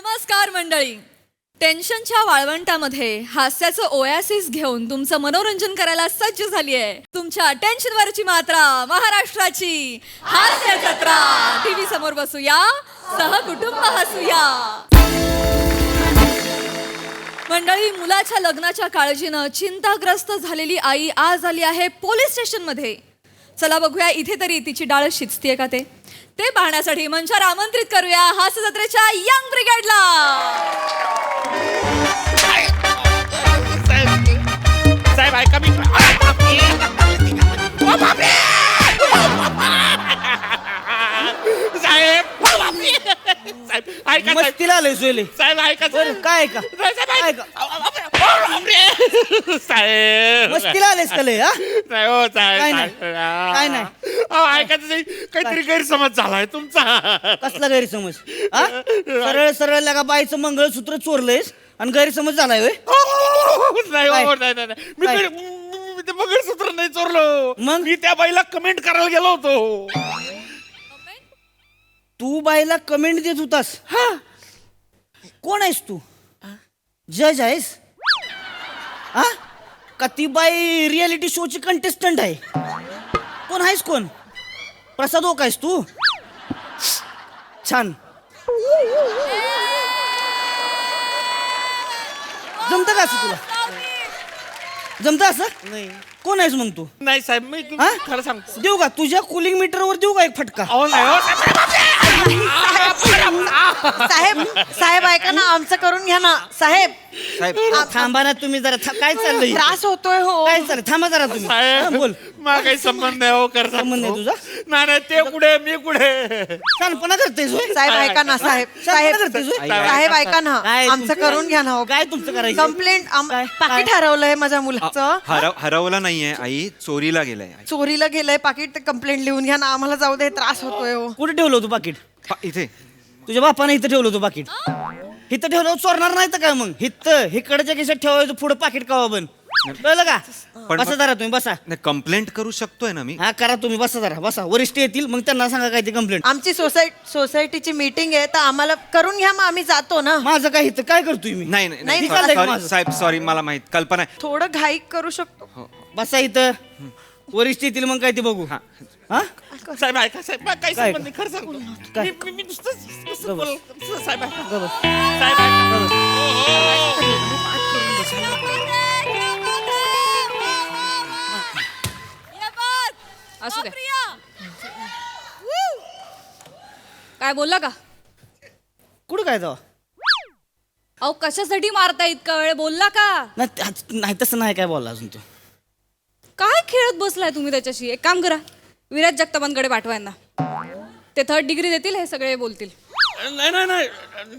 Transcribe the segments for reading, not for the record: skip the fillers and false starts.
नमस्कार मंडळी. टेन्शनच्या वाळवंटामध्ये हास्याचं ओयासिस घेऊन तुमचं मनोरंजन करायला सज्ज झाली आहे तुमच्या टेन्शनवरची मात्रा महाराष्ट्राची हास्य जत्रा. टीव्ही समोर बसूया, सहकुटुंब हसूया. मंडळी, मुलाच्या लग्नाच्या काळजीनं चिंताग्रस्त झालेली आई आज आली आहे पोलीस स्टेशन मध्ये. चला बघूया इथे तरी तिची डाळ शिजतीये का ते पाहण्यासाठी मंचावर आमंत्रित करूया हास्य जत्रेच्या यंग ब्रिगेडला. साहेब ऐका मी साहेब ऐका मस्तीला आले सोयले साहेब ऐका काय ऐका साहेब मस्तीला आलेस का लय, हा? नाही हो साहेब काय नाही ऐकायचं नाही. काहीतरी गैरसमज झालाय तुमचा. कसला गैरसमज? हा? सरळ सरळ लगा बाईचं मंगळसूत्र चोरलंयस आणि गैरसमज झालाय होय? नाही काय? हो नाही मी ते मंगळसूत्र नाही चोरलो. मग? मी त्या बाईला कमेंट करायला गेलो होतो. तू बाईला कमेंट देत होतास? कोण आहेस तू? जज आहेस? हा? का ती बाई रियालिटी शोची कंटेस्टंट आहे? कोण आहेस? कोण? प्रसाद ओक आहेस तू? छान. जमतं का असं तुला? जमतं असं? नाही कोण आहेस मग तू? नाही साहेब मी हा? खरं सांगतो. देऊ का तुझ्या कूलिंग मीटरवर देऊ का एक फटका? अहो नाही हो साहेब साहेब ऐका ना, आमचं करून घ्या ना साहेब. साहेब थांबा ना तुम्ही जरा. काय चाललंय? त्रास होतोय हो. काय चाललंय? थांबा जरा तुम्ही. हा, साहेब बोल. मला काही संबंध नाही हो. कर संबंध नाही तुझा? नाही ते कुठे मी कुठे. शानपणा करतेस होय? साहेब ऐका ना साहेब शानपणा साहेब करतेस होय? साहेब ऐका ना, काय आमचं तुमचं? करून घ्या ना. काय तुमचं करायचं? कंप्लेंट काय? पाकिट हरवलंय माझ्या मुलाचं. हरवलं नाहीये आई, चोरीला गेलंय. चोरीला गेलंय पाकिट. कंप्लेंट लिहून घ्या ना, आम्हाला जाऊ दे, त्रास होतोय हो. कुठे ठेवलं होतं पाकिट? इथे तुझ्या बापाने इथं ठेवलं होतं पाकिट? इथं ठेवलं चोरणार नाही तर काय मग? हिकडच्या केसात ठेवायचं, पुढे पाकिट कवा बन. कळलं का? बसा जरा तुम्ही बसा. कंप्लेंट करू शकतोय ना मी. हा करा तुम्ही. बसा जरा बसा. वरिष्ठ येतील मग त्यांना सांगा काय ते कंप्लेंट. आमची सोसायटीची मीटिंग आहे, तर आम्हाला करून घ्या, मग आम्ही जातो ना. माझं काय इथं काय करतोय मी? नाही नाही, नाही चाललंय का सॉरी माझं? साहेब, सॉरी मला माहित कल्पना आहे. थोडं घाईक करू शकतो. बसा इथं. वरिष्ठ येतील मग काय ते बघू. हा? साहेब ऐका साहेब मला काही काय? संबंध नाही. खरं सांगतो. काय? मी नुसतं बस. बोल. साहेब ऐका. बस. साहेब ऐका. असू दे. काय बोलला का? कुठं काय जावा? अहो कशासाठी मारता इतका वेळ? बोलला का? नाही तसं नाही काय बोलला अजून तू. काय खेळत बसलाय तुम्ही त्याच्याशी? एक काम करा, विराज जगतापांकडे पाठवा यांना. ते 3rd डिग्री देतील, हे सगळे बोलतील. नाही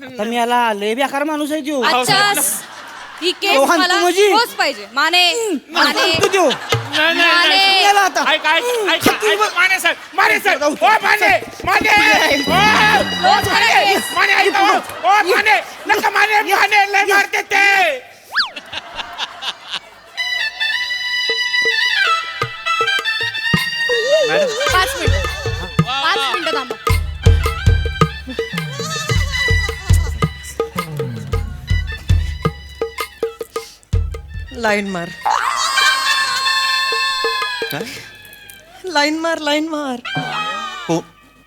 आता मी याला लय बेकार माणूस आहे तो. अच्छा, ही केस रोहन, मला तू माझी- होच पाहिजे. माने माने तू देऊ. माने याला आता. ऐका माने साहेब माने साहेब ओ माने रोज मला केस. माने ऐका ओ माने नका माने लय मारते ते. मॅडम 5 मिनिटं थांबा. लाईन मार, काय? लाईन मार.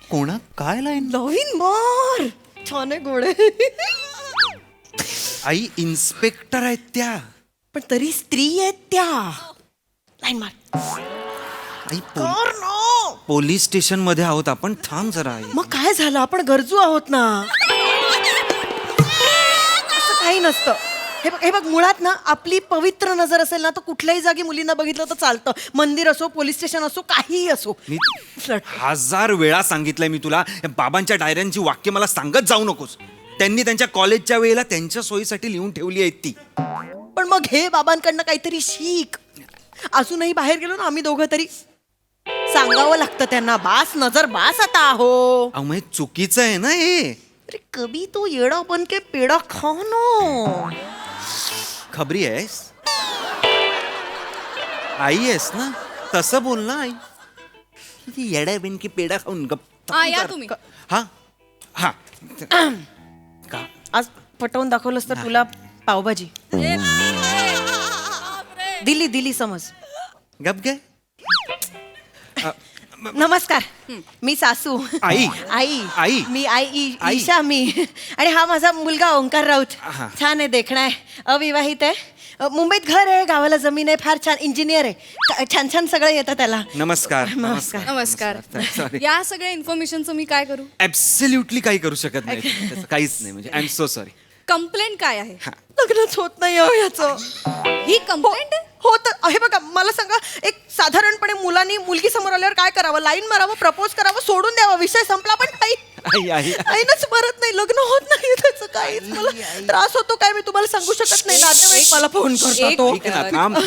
कोणा काय लाईन? लाईन मार. छान आहे, गोड आहे. आई इन्स्पेक्टर आहेत त्या. पण तरी स्त्री आहेत त्या. लाईन मार. आई कर ना. पोलीस स्टेशन मध्ये आहोत आपण. थांब जरा आई. मग काय झालं? आपण गरजू आहोत ना. असं काही नसतं. हे बघ मुळात ना, आपली पवित्र नजर असेल ना, तर कुठल्याही जागी मुलींना बघितलं तर चालतं. मंदिर असो, पोलीस स्टेशन असो, काहीही असो. मी 1000 वेळा सांगितलंय मी तुला, या बाबांच्या डायऱ्यांची वाक्य मला सांगत जाऊ नकोस. त्यांनी त्यांच्या कॉलेजच्या वेळेला त्यांच्या सोयीसाठी लिहून ठेवली आहेत ती. पण मग हे बाबांकडनं काहीतरी शिक. अजूनही बाहेर गेलो ना आम्ही दोघं, तरी सांगावं लागतं त्यांना, बास नजर बास आता हो. अहो मग हे चुकीचं आहे ना हे. अरे कभी तो येडा बन के पेडा खाओ ना. खबरी आहेस? आई आहेस ना, तसं बोल ना आई. येड्या बिनकी पेडा खाऊन गप्प. हा या तुम्ही. हा हा का आज पटवून दाखवलंस तर तुला पावभाजी दिली समज. गप गे. नमस्कार, मी सासू. आई. आई मी आई ईशा मी. आणि हा माझा मुलगा ओंकार राऊत. छान आहे, देखणा आहे, अविवाहित आहे, मुंबईत घर आहे, गावाला जमीन आहे, फार छान इंजिनियर आहे, छान छान सगळं येतं त्याला. नमस्कार. नमस्कार. Sorry. या सगळ्या इन्फॉर्मेशनचं मी काय करू? ऍब्सल्युटली काही करू शकत नाही त्याचं काहीच नाही. म्हणजे I am so sorry. Complaint काय आहे? लग्नच होत नाही हो याचं. ही कंप्लेंट आहे? हो तर हे बघा, मला सांगा, एक साधारणपणे मुलांनी मुलगी समोर आल्यावर काय करावं? लाईन मारावं, प्रपोज करावं, सोडून द्यावं, विषय संपला. पण काही आईनच परत नाही, लग्न होत नाही त्याचं. काहीच मला त्रास होतो काय मी तुम्हाला सांगू शकत नाही. नातेवाईक मला फोन करतो. ठीक आहे ना, थांब.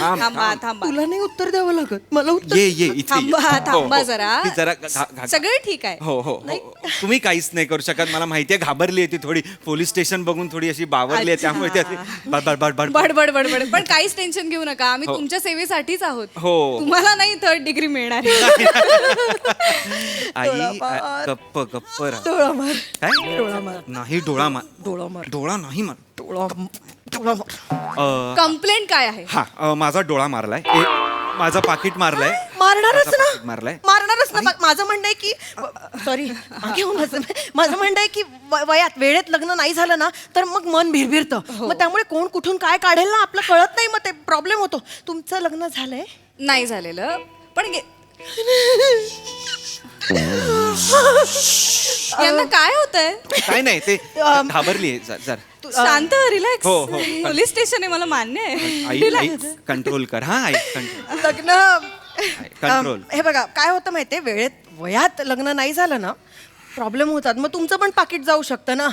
थांबा. तुला नाही उत्तर द्यावं लागत, मला उत्तर. ये इथे ये. थांबा हो, जरा. ती जरा सगळं ठीक आहे. हो. तुम्ही काहीच नाही करू शकत. मला माहितीये, घाबरली आहे ती थोडी, पोलीस स्टेशन बघून थोडी अशी बावरली आहे, त्यामुळे ती अशी बडबड. पण काहीच टेन्शन घेऊ नका, आम्ही तुमच्या सेवेसाठीच आहोत. हो. तुम्हाला नाही 3rd डिग्री मिळणार. आई गप्प राहा. डोळा मार. काय? डोळा मार. नाही, डोळा मार. डोळा मार. डोळा नाही मार. डोळा मार. कंप्लेंट काय आहे? हा, माझा डोळा मारलाय, माझं पाकिट मारलंय. मारणारच माझं ना, पाकीट मारलंय. मारणारच ना. माझं म्हणणं आहे की सॉरी माझं म्हणणं आहे की वयात वेळेत लग्न नाही झालं ना तर मग मन भिरभिरतं. मग त्यामुळे कोण कुठून काय काढेल ना आपलं कळत नाही, मग ते प्रॉब्लेम होतो. तुमचं लग्न झालंय? नाही झालेलं, पण यांना काय होतंय? काय नाही, ते घाबरली जरा. शांत, रिलॅक्स. हो. पोलीस स्टेशन आहे, मला मान्य आहे. आई कंट्रोल कर. हा, आई कंट्रोल. लग्न कंट्रोल. हे बघा काय होतं माहितीये, वयात लग्न नाही झालं ना प्रॉब्लेम होतात. मग तुमचं पण पाकिट जाऊ शकतं ना.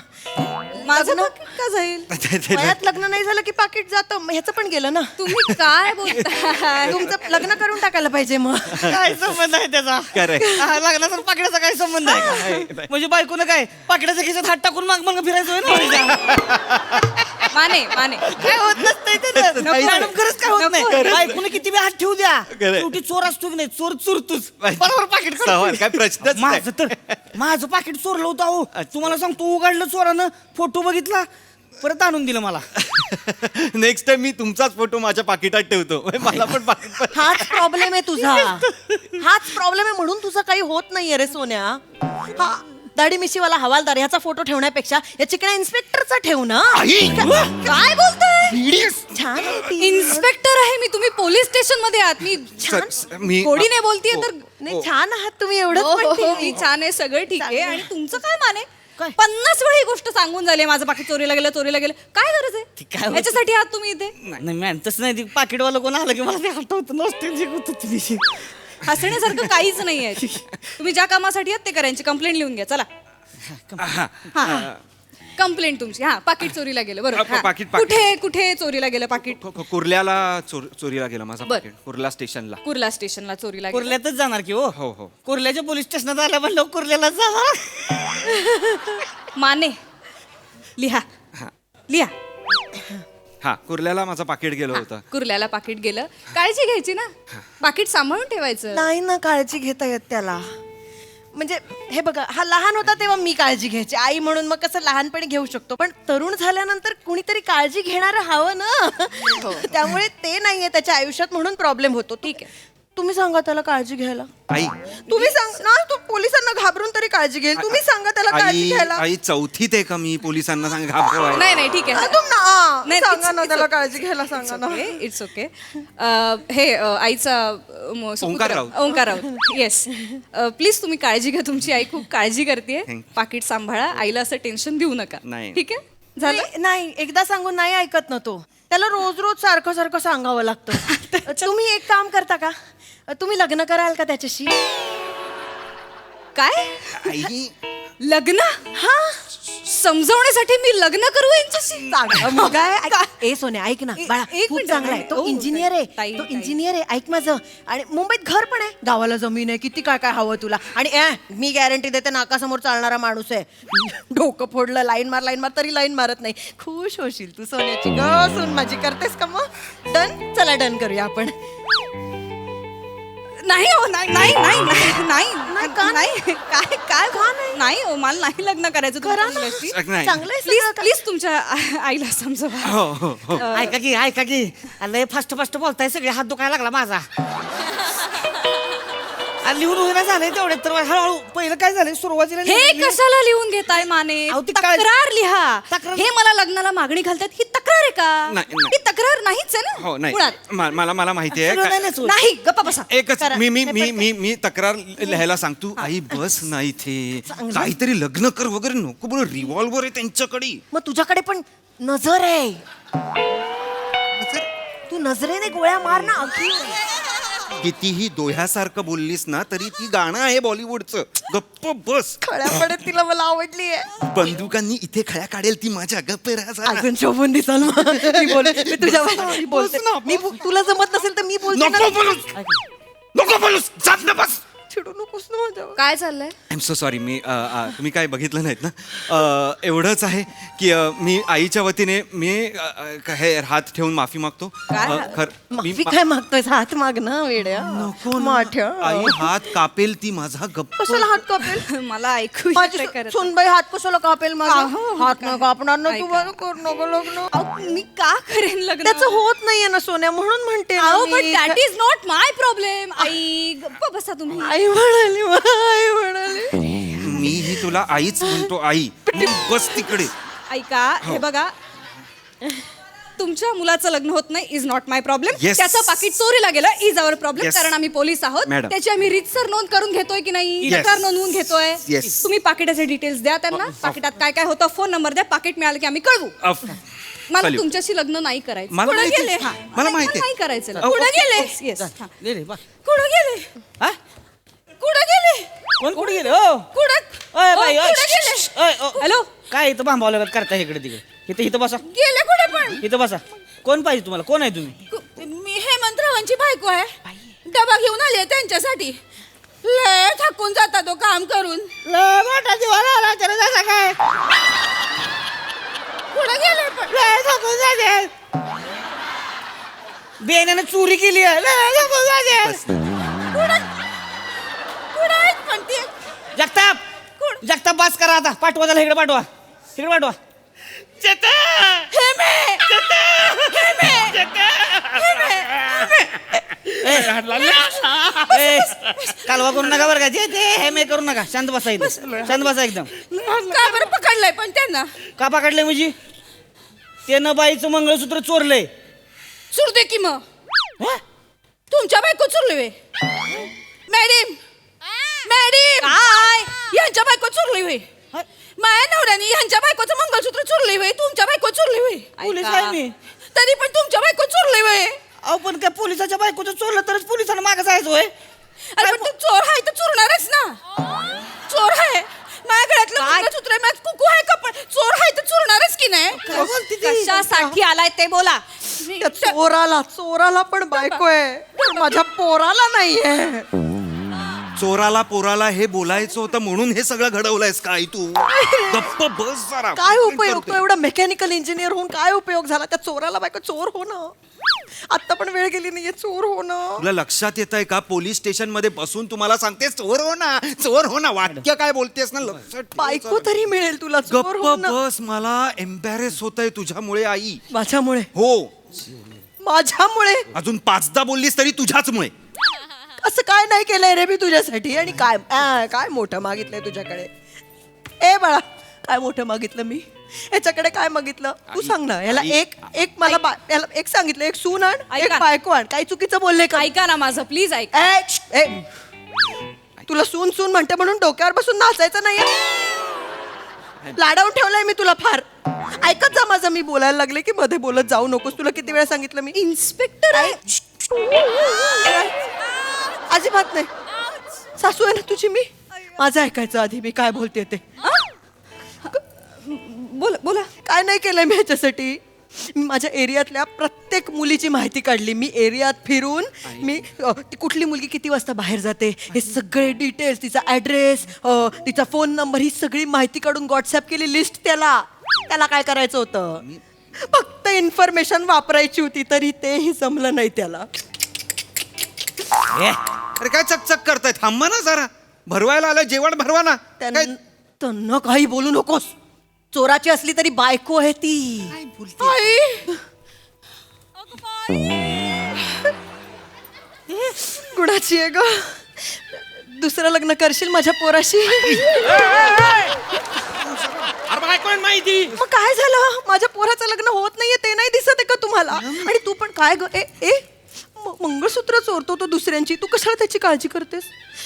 माझं लग्न- पाकीट का जाईल? वयात लग्न नाही झालं की पाकिट जातं, मग ह्याचं पण गेलं ना. तुम्ही काय बोलताय? तुमचं लग्न करून टाकायला पाहिजे. मग काय संबंध आहे त्याचा? Correct. हा, लग्नाचा पाकिटाचा काय संबंध आहे का? म्हणजे बायकोनं काय पाकिटाच्या खिशात हात टाकून मग फिरायचं होय ना? माने काय होत नसतंय त्याचं. मॅडम, खरंच काय होत नाही. बायकोनं किती बी हात ठेवू द्या, शेवटी चोर असतो की नाही, चोर चोरतोच. बरोबर पाकिट सवाल काय प्रश्नच माझं पाकिट चोरलं होतं अहो. तुम्हाला सांगतो, उघडलं चोरानं, फोटो बघितला, परत आणून दिलं मला. नेक्स्ट टाइम मी तुमचाच फोटो माझ्या पाकिटात ठेवतो. मला पण पाकिट. हाच प्रॉब्लेम आहे तुझा. हाच प्रॉब्लेम आहे, म्हणून तुझं काही होत नाहीये रे सोन्या. हा दाढी मिशीवाला हवालदार ह्याचा फोटो ठेवण्यापेक्षा या चिकण्या इन्स्पेक्टरचा ठेव ना. काय बोलताय? छान आहे ती. इन्स्पेक्टर आहे मी, तुम्ही पोलीस स्टेशन मध्ये आहात. मी मी गोडीने बोलतीये तर नाही, छान आहात तुम्ही, एवढंच हो, म्हणते मी मी. छान आहे, सगळं ठीक आहे. चांगलं. आणि तुमचं काय माने? काय? 50 वेळा ही गोष्ट सांगून झाली, माझं पाकीट चोरीला गेलं. काय गरज ती काय आहे? होतं? याच्यासाठी आहात तुम्ही इथे? नाही मॅम, तसं नाही. ती पाकिटवाला कोण आलं की मला ते आठवतं, नॉस्टॅल्जिक होतं तुम्ही. हसण्यासारखं काहीच नाहीये. तुम्ही ज्या कामासाठी आहात ते करायची. कंप्लेंट लिहून घ्या, चला. कंप्लेंट तुमची. हा, पाकिट चोरीला गेलं. बरोबर. हा. पाकीट. कुठे चोरीला गेलं पाकिट? कुर्ल्याला चोरीला गेला माझं बरं. पाकिट. कुर्ला स्टेशनला. कुर्ला स्टेशनला चोरीला गेलं. कुर्ल्यातच जाणार की हो. हो. कुर्ल्याच्या पोलीस स्टेशनात आल्या पण लोक कुर्ल्याला जाणार. माने लिहा. हा, कुर्ल्याला माझं पाकिट गेलं होतं. कुर्ल्याला पाकिट गेलं. काळजी घ्यायची ना, पाकिट सांभाळून ठेवायचं. नाही ना काळजी घेता येत त्याला. म्हणजे हे बघा, हा लहान होता तेव्हा मी काळजी घ्यायची आई म्हणून, मग कसं लहानपणी घेऊ शकतो. पण तरुण झाल्यानंतर कुणीतरी काळजी घेणारं हवं ना. त्यामुळे ते नाहीये त्याच्या आयुष्यात, म्हणून प्रॉब्लेम होतो. ठीक आहे, तुम्ही सांगा त्याला काळजी घ्यायला. आई तुम्ही सांग ना, तो पोलिसांना घाबरून तरी काळजी घेईल. तुम्ही सांगा त्याला काळजी घ्यायला. आई चौथीत आहे का मी पोलिसांना घाबरवायला? नाही ठीक आहे. नाही, सांगा ना त्याला काळजी घ्यायला, सांगा ना. It's okay. हे आईचा ओंकार राऊत. ओंकार राऊत. येस, प्लीज तुम्ही काळजी घ्या. तुमची आई खूप काळजी करते. पाकिट सांभाळा, आईला असं टेन्शन देऊ नका. नाही. ठीक आहे, झालं. नाही, एकदा सांगून नाही ऐकत ना तो. त्याला रोज रोज सारखं सांगावं लागतं. तुम्ही एक काम करता का, तुम्ही लग्न कराल का त्याच्याशी? काय आई लग्न? हा, समजवण्यासाठी मी लग्न करू यांच्याशी? चांगला मुलगा आहे. ए सोन्या, ऐक ना बाळा, एक खूप मिनिट. चांगला आहे तो. हो, इंजिनियर आहे. ताई, तो ताई. इंजिनियर आहे. ऐक माझं. आणि मुंबईत घर पण आहे, गावाला जमीन आहे, किती काय काय हवं तुला. आणि मी गॅरंटी देते, नाकासमोर चालणारा माणूस आहे. डोकं फोडलं, लाईन मार तरी लाईन मारत नाही. खुश होशील तू सोन्याची. सून माझी करतेस का? मग डन. चला डन करूया आपण. नाही हो नाही नाही नाही नाही नाही नाही काय काय नाही हो मला नाही लग्न करायचं तुमच्या मुलाशी. नाही. चांगलंय प्लीज सगळं. प्लीज तुमच्या आईला समजवा. हो हो हो ऐका की लय फास्ट फास्ट बोलताय सगळे हात दुखायला लागला माझा. आणि लिहून वगैरे झालंय तेवढे तर हळूहळू पहिलं काय झालंय सुरुवातीला हे कशाला लिहून घेताय माने? अहो, ती काय- तक्रार लिहा. तक्रार- हे मला लग्नाला मागणी घालतात ही तक्रार आहे का? नाही, नाही. ही तक्रार नाहीच आहे ना हो नाही मुळात. मला माहिती सगळं आहे नाही लिहायचं. नाही गप्पा बसा. एकच मी तक्रार लिहायला सांगतो. आई बस नाही इथे काहीतरी लग्न कर वगैरे नको बरं. रिव्हॉल्वर आहे त्यांच्याकडे. मग तुझ्याकडे पण नजर आहे. तू नजरेने गोळ्या मार ना अगदी. कितीही दोह्यासारखं बोललीस ना तरी ती गाणं आहे बॉलिवूडचं. गप्प बस. खळ्यापडे तिला मला आवडली आहे. बंदुकांनी इथे खळ्या काढेल ती माझ्या. गप्प राहा जरा. अजून शोभून दिसाल मग. मी तुझ्या बोलते तुला जमत नसेल तर मी बोलते ना. नको बोलूस नको बोलूस जात ना बस. चिडू नकोस ना माझ्यावर. काय चाललंय? I am so sorry. मी तुम्ही काय बघितलं नाहीत ना. एवढंच आहे की मी आईच्या वतीने मी हे हात ठेवून माफी मागतो. माफी काय मागतोय? हात माग ना वेड्या. नको ना. माठ्या. आई हात कापेल ती माझा. गप्प कशाला हात कापेल? मला ऐकू माझी येतंय खरं तर. सुनबाई हात कशाला कापेल माझा? अहो, हात न कापणार ना तू. ऐका. बरं कर नको लग्न. अहो, मी का करेन लग्न? त्याचं होत नाहीये ना सोन्या म्हणून म्हणते ना अहो मी. But that is not my problem. आई गप्प बसा तुम्ही. आई म्हणाली आई म्हणाली. मीही तुला आईच म्हणतो. आई बस तिकडे. ऐका हे बघा तुमच्या मुलाचं लग्न होत नाही is not my problem. Yes. त्याचं पाकिट चोरीला गेलं इज अवर प्रॉब्लेम. Yes. कारण आम्ही पोलीस आहोत. Madam. त्याची आम्ही रीतसर नोंद करून घेतोय की नाही Yes. तक्रार नोंदवून घेतोय. Yes. तुम्ही पाकिटाचे डिटेल्स द्या त्यांना. पाकिटात काय काय होतं फोन नंबर द्या. पाकिट मिळालं की आम्ही कळवू. मला चालेल. तुमच्याशी लग्न नाही करायचं. मला कुठं माहिती- गेले? हा, मला माहिती आहे. नाही करायचं. अहो, कुठं गेले? Yes. हा. ले रे, बा. कुठं गेले? हा? कुठं गेले? कोण कुठे गेले हो? कुठं ओय बाई, ओय. कुठं गेले? ओय, ओ. हॅलो काय इथं भांबावलं करताय इकडे तिकडे? इथं बसा. गेले कुठे पण? इथं बसा. कोण पाहिजे तुम्हाला? कोण आहे तुम्ही? मी हेमंतरावांची बायको आहे. डबा घेऊन आली आहे त्यांच्यासाठी. लय थकून जाता तो काम करून. लय मोठा दिवाला आला त्याला जसा काय कुठं गेले पण? लय थकून जाते. बेण्याने चोरी केली आहे. लय थकून जाते. कुठं आहेत पण ते? जगताप बास करा आता. पाठवा त्याला इकडे पाठवा. इकडे पाठवा. ए, कालवा करू नका बरं का. ते हे मे करू नका. शांत बसा इथं. शांत बसा एकदम. का बरं पकडलंय पण त्यांना? का पकडलंय म्हणजे? त्यानं बाईचं मंगळसूत्र चोरलंय. चुरते की मग. हं? तुमच्या बायको चुरली वे. मॅडम मॅडम काय? यांच्या बायको चुरली वे. माझ्या नवऱ्याने यांच्या बायकोचं मंगळसूत्र चुरली वे. तुमच्या बायको चुरली वे. पोलीस आहे मी. तरी पण तुमच्या बायको चुरली वे. अहो पण काय पोलिसाच्या बायकोचं चोरलं तरच पोलिसांना मागं जायचं होय? अरे पण तू चोर आहे तर चुरणारच ना. चोर आहे माझ्या गळ्यातलं मंगळसूत्र आहे. माझं कुकू आहे का पण चोर आहे तर चुरणारच की नाही. काय बोलती ती? कशासाठी आलाय ते बोला. त्या चोराला पण बायको आहे. माझ्या पोराला नाहीये. चोराला पोराला हे बोलायचं होतं म्हणून हे सगळं घडवलंयस का आई तू? गप्प बस जरा. काय उपयोग? तो एवढा मेकॅनिकल इंजिनियर होऊन काय उपयोग झाला? त्या चोराला बायको चोर होणं. आता पण वेळ गेली नाहीये चोर होणं. तुला लक्षात येत आहे का? पोलीस स्टेशन मध्ये बसून तुम्हाला सांगते चोर हो ना, चोर हो ना. वाक्य काय बोलतेस ना लक्षात ठेव बायको जरा. तरी मिळेल तुला चोर गप्प होणं. बस. मला एम्बॅरेस होत आहे तुझ्यामुळे आई. माझ्यामुळे हो अजून 5दा बोललीस तरी तुझ्याचमुळे. असं काय नाही केलंय रे मी तुझ्यासाठी. आणि काय मोठं मागितलंय तुझ्याकडे? ए बाळा काय मोठं मागितलं मी? याच्याकडे काय मागितलं तू सांग ना. याला एक मला याला एक सांगितलं एक सून आण एक ऐका. बायको आण. काही चुकीचं बोलले का? ऐका ना माझं प्लीज ऐका. तुला सून सून म्हणते म्हणून डोक्यावर बसून नाचायचं नाही. लाडावून ठेवलंय मी तुला फार. ऐकत जा माझं. मी बोलायला लागले की मध्ये बोलत जाऊ नकोस. तुला किती वेळा सांगितलं मी? इन्स्पेक्टर आहे. अजिबात नाही. सासू आहे ना तुझी मी. माझं ऐकायचं आधी मी काय बोलते ते. बोला बोला. काय नाही केलंय मी ह्याच्यासाठी. माझ्या एरियातल्या प्रत्येक मुलीची माहिती काढली मी. एरियात फिरून मी ती कुठली मुलगी किती वाजता बाहेर जाते हे सगळे डिटेल्स, तिचा ॲड्रेस, तिचा फोन नंबर, ही सगळी माहिती काढून व्हॉट्सअप केली लिस्ट. त्याला काय करायचं होतं? फक्त इन्फॉर्मेशन वापरायची होती तरी तेही जमलं नाही त्याला. ए, अरे काय चकचक करताय, थांबा ना जरा. भरवायला आलं, जेवण भरवा ना. काय त्यांना काही बोलू नकोस. चोराची असली तरी बायको आहे ती. कुणाची आहे ग? दुसरं लग्न करशील माझ्या पोराशी? अरे बायको आहे माहिती. मग काय झालं? माझ्या पोराचं लग्न होत नाहीये ते नाही दिसत आहे का तुम्हाला? आणि तू पण काय ग? मंगळसूत्र चोरतो तो दुसऱ्यांची, तू कशाला त्याची काळजी करतेस?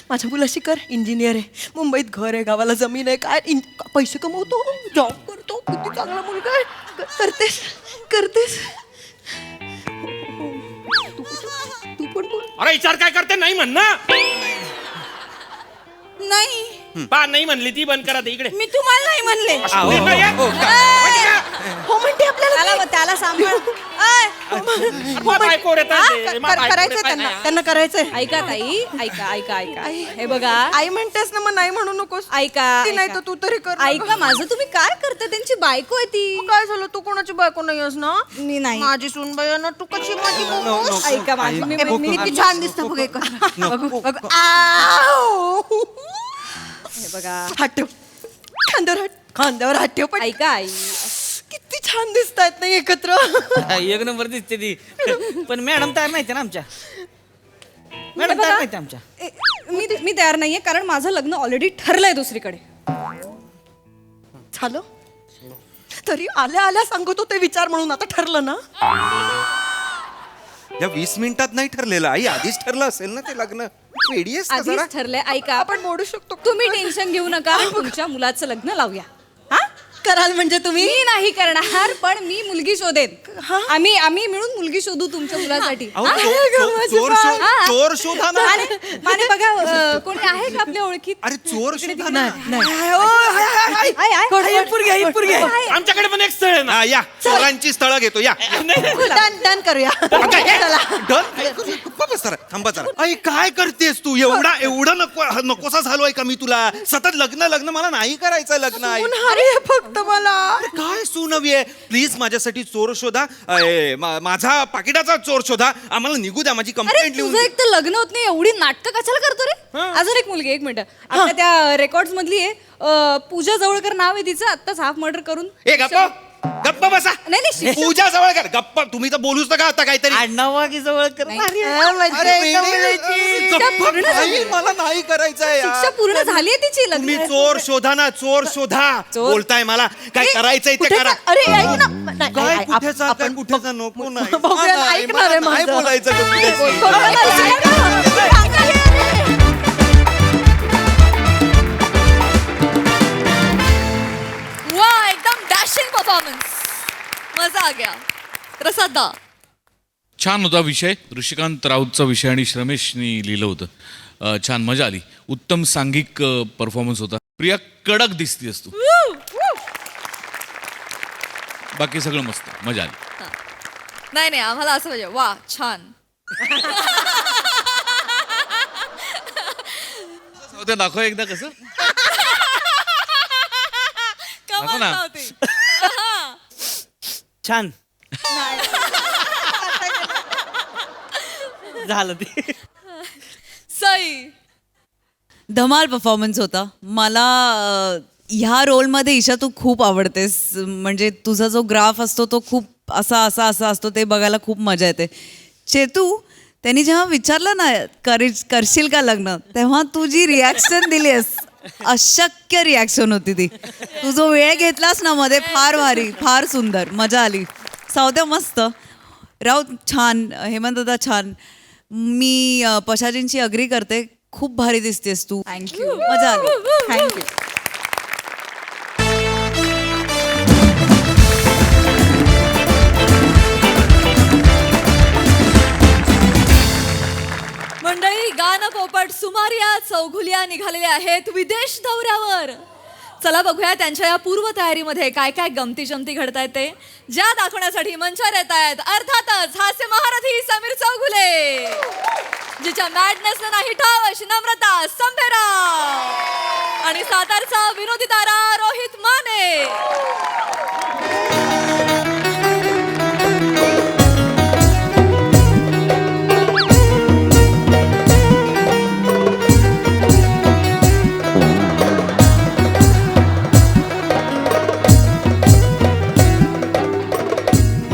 माझ्या मुलाशी कर, इंजिनियर आहे, मुंबईत घर आहे, गावाला जमीन आहे, काय पैसे कमवतो, जॉब करतो, किती चांगला मुलगा आहे. करतेस करतेस तू पण बोल. अरे विचार काय करते, नाही म्हण ना. नाही पा नाही म्हणली ती, बंद करा ते इकडे. मी तुम्हाला नाही म्हणले. हो म्हणते आपल्याला त्याला सांभाळ. बायको रे करायचंय त्यांना करायचंय. ऐका ताई, ऐका हे बघा. आई म्हणतेस ना, मग नाही म्हणू नकोस. ऐका ती नाही तर तू तरी कर. ऐका माझं, तुम्ही काय करता? त्यांची बायको आहे ती. काय झालं? तू कोणाची बायको नाही आहेस ना? मी नाही. माझी सूनबाई आहे ना, तू कशी माझी बोलतोस? ऐका माझी, मी किती छान दिसतं बघ. हे बघा. हात ठेव, खांद्यावर हात ठेव. पण ऐका आई, किती छान दिसतायत नाही एकत्र. एक नंबर दिसते ती. पण मॅडम तयार माहिती ना आमच्या. मॅडम तयार माहिती आमच्या. मी तयार नाहीये, कारण माझं लग्न ऑलरेडी ठरलंय दुसरीकडे. झालं तरी आल्या आल्या सांगतो ते विचार म्हणून. आता ठरलं ना? या 20 मिनिटात नाही ठरलेलं आई, आधीच ठरलं असेल ना ते लग्न. वेडी आहेस का जरा? आधीच ठरलंय. ऐका, आपण मोडू शकतो. तुम्ही टेन्शन घेऊ नका. तुमच्या मुलाचं लग्न लावूया. हा, कराल म्हणजे तुम्ही? मी नाही करणार, पण मी मुलगी शोधेन. आम्ही मिळून मुलगी शोधू तुमच्या मुलासाठी. अहो, हा? चोर शोधा ना. माने बघा, कोणी आहे का आपल्या ओळखीत? अरे चोर शोधा ना. आमच्याकडे पण एक स्थळ आहे ना. हा, या चोरांची स्थळं घेतो, या. डन करूया. थांबा जरा. आई काय करतेस तू? एवढं नकोसा झालोय का मी तुला? सतत लग्न मला नाही करायचं लग्न. आई फक्त मला काय सून आहे? प्लीज माझ्यासाठी चोर शोधा. माझा पाकिटाचा चोर शोधा. आम्हाला निघू द्या, माझी अरे कंप्लेंट लिहून तुझं एक तर लग्न होत नाही, एवढी नाटकं कशाला करतो रे? अजून एक मुलगी, एक मिनिट. आता त्या रेकॉर्ड मधली आहे, पूजा जवळकर नाव आहे तिचं. आत्ताच हाफ मर्डर करून. ए गप्प बसा. नाही पूजा जवळ कर. गप्प तुम्ही तर बोलूच नका आता काहीतरी. आडनावागी जवळ कर. मला नाही करायचंय. शिक्षा पूर्ण झाली तिची. तुम्ही लग्न चोर शोधा ना, चोर शोधा. बोलताय मला काय करायचंय ते करा. अरे ऐक ना. काय कुठेचा काय कुठेचा नको नाही. बघूया, नाही, ऐकणार मला आहे नाही माझं. बोलायचं ग तुझ्याशी. वाह, एकदम डॅशिंग परफॉर्मन्स. मजा आ गया. प्रसाद दा. छान होता विषय. ऋषिकांत राऊतचा विषय आणि श्रमेशनी लिहिलं होतं. छान, मजा आली. उत्तम सांघिक परफॉर्मन्स होता. प्रिया कडक दिसतीस तू. बाकी सगळं मस्त, मजा आली. नाही आम्हाला असं पाहिजे. वा छान. ते दाखव एकदा कसं. कमाल ना. नव्हती. छान झालं ते. सई. धमाल परफॉर्मन्स होता. मला ह्या रोलमध्ये ईशा तू खूप आवडतेस. म्हणजे तुझा जो ग्राफ असतो तो खूप असा असतो, ते बघायला खूप मजा येते. चेतू, त्यांनी जेव्हा विचारलं ना करशील का लग्न, तेव्हा तू जी रिॲक्शन दिलीस, अशक्य रिॲक्शन होती ती. तू जो वेळ घेतलास ना मध्ये, फार भारी, फार सुंदर, मजा आली. सावत्या मस्त, राऊत छान, हेमंतदा छान. मी पशाजींची अग्री करते. खूप भारी दिसतेस तू. थँक्यू. मजा आली. थँक्यू. मंडळी, गाणं पोपट सुमारिया चौघुलिया निघालेल्या आहेत विदेश दौऱ्यावर. चला बघूया त्यांच्या या पूर्व तयारीमध्ये काय काय गमती जमती घडतायत ते. ज्या दाखवण्यासाठी मंचावर येत आहेत अर्थातच हास्य महारथी समीर चौघुले, जिच्या मॅडनेसला नाही ठाव अशी नम्रता संभेराव, आणि सातारचा विनोदी तारा रोहित माने.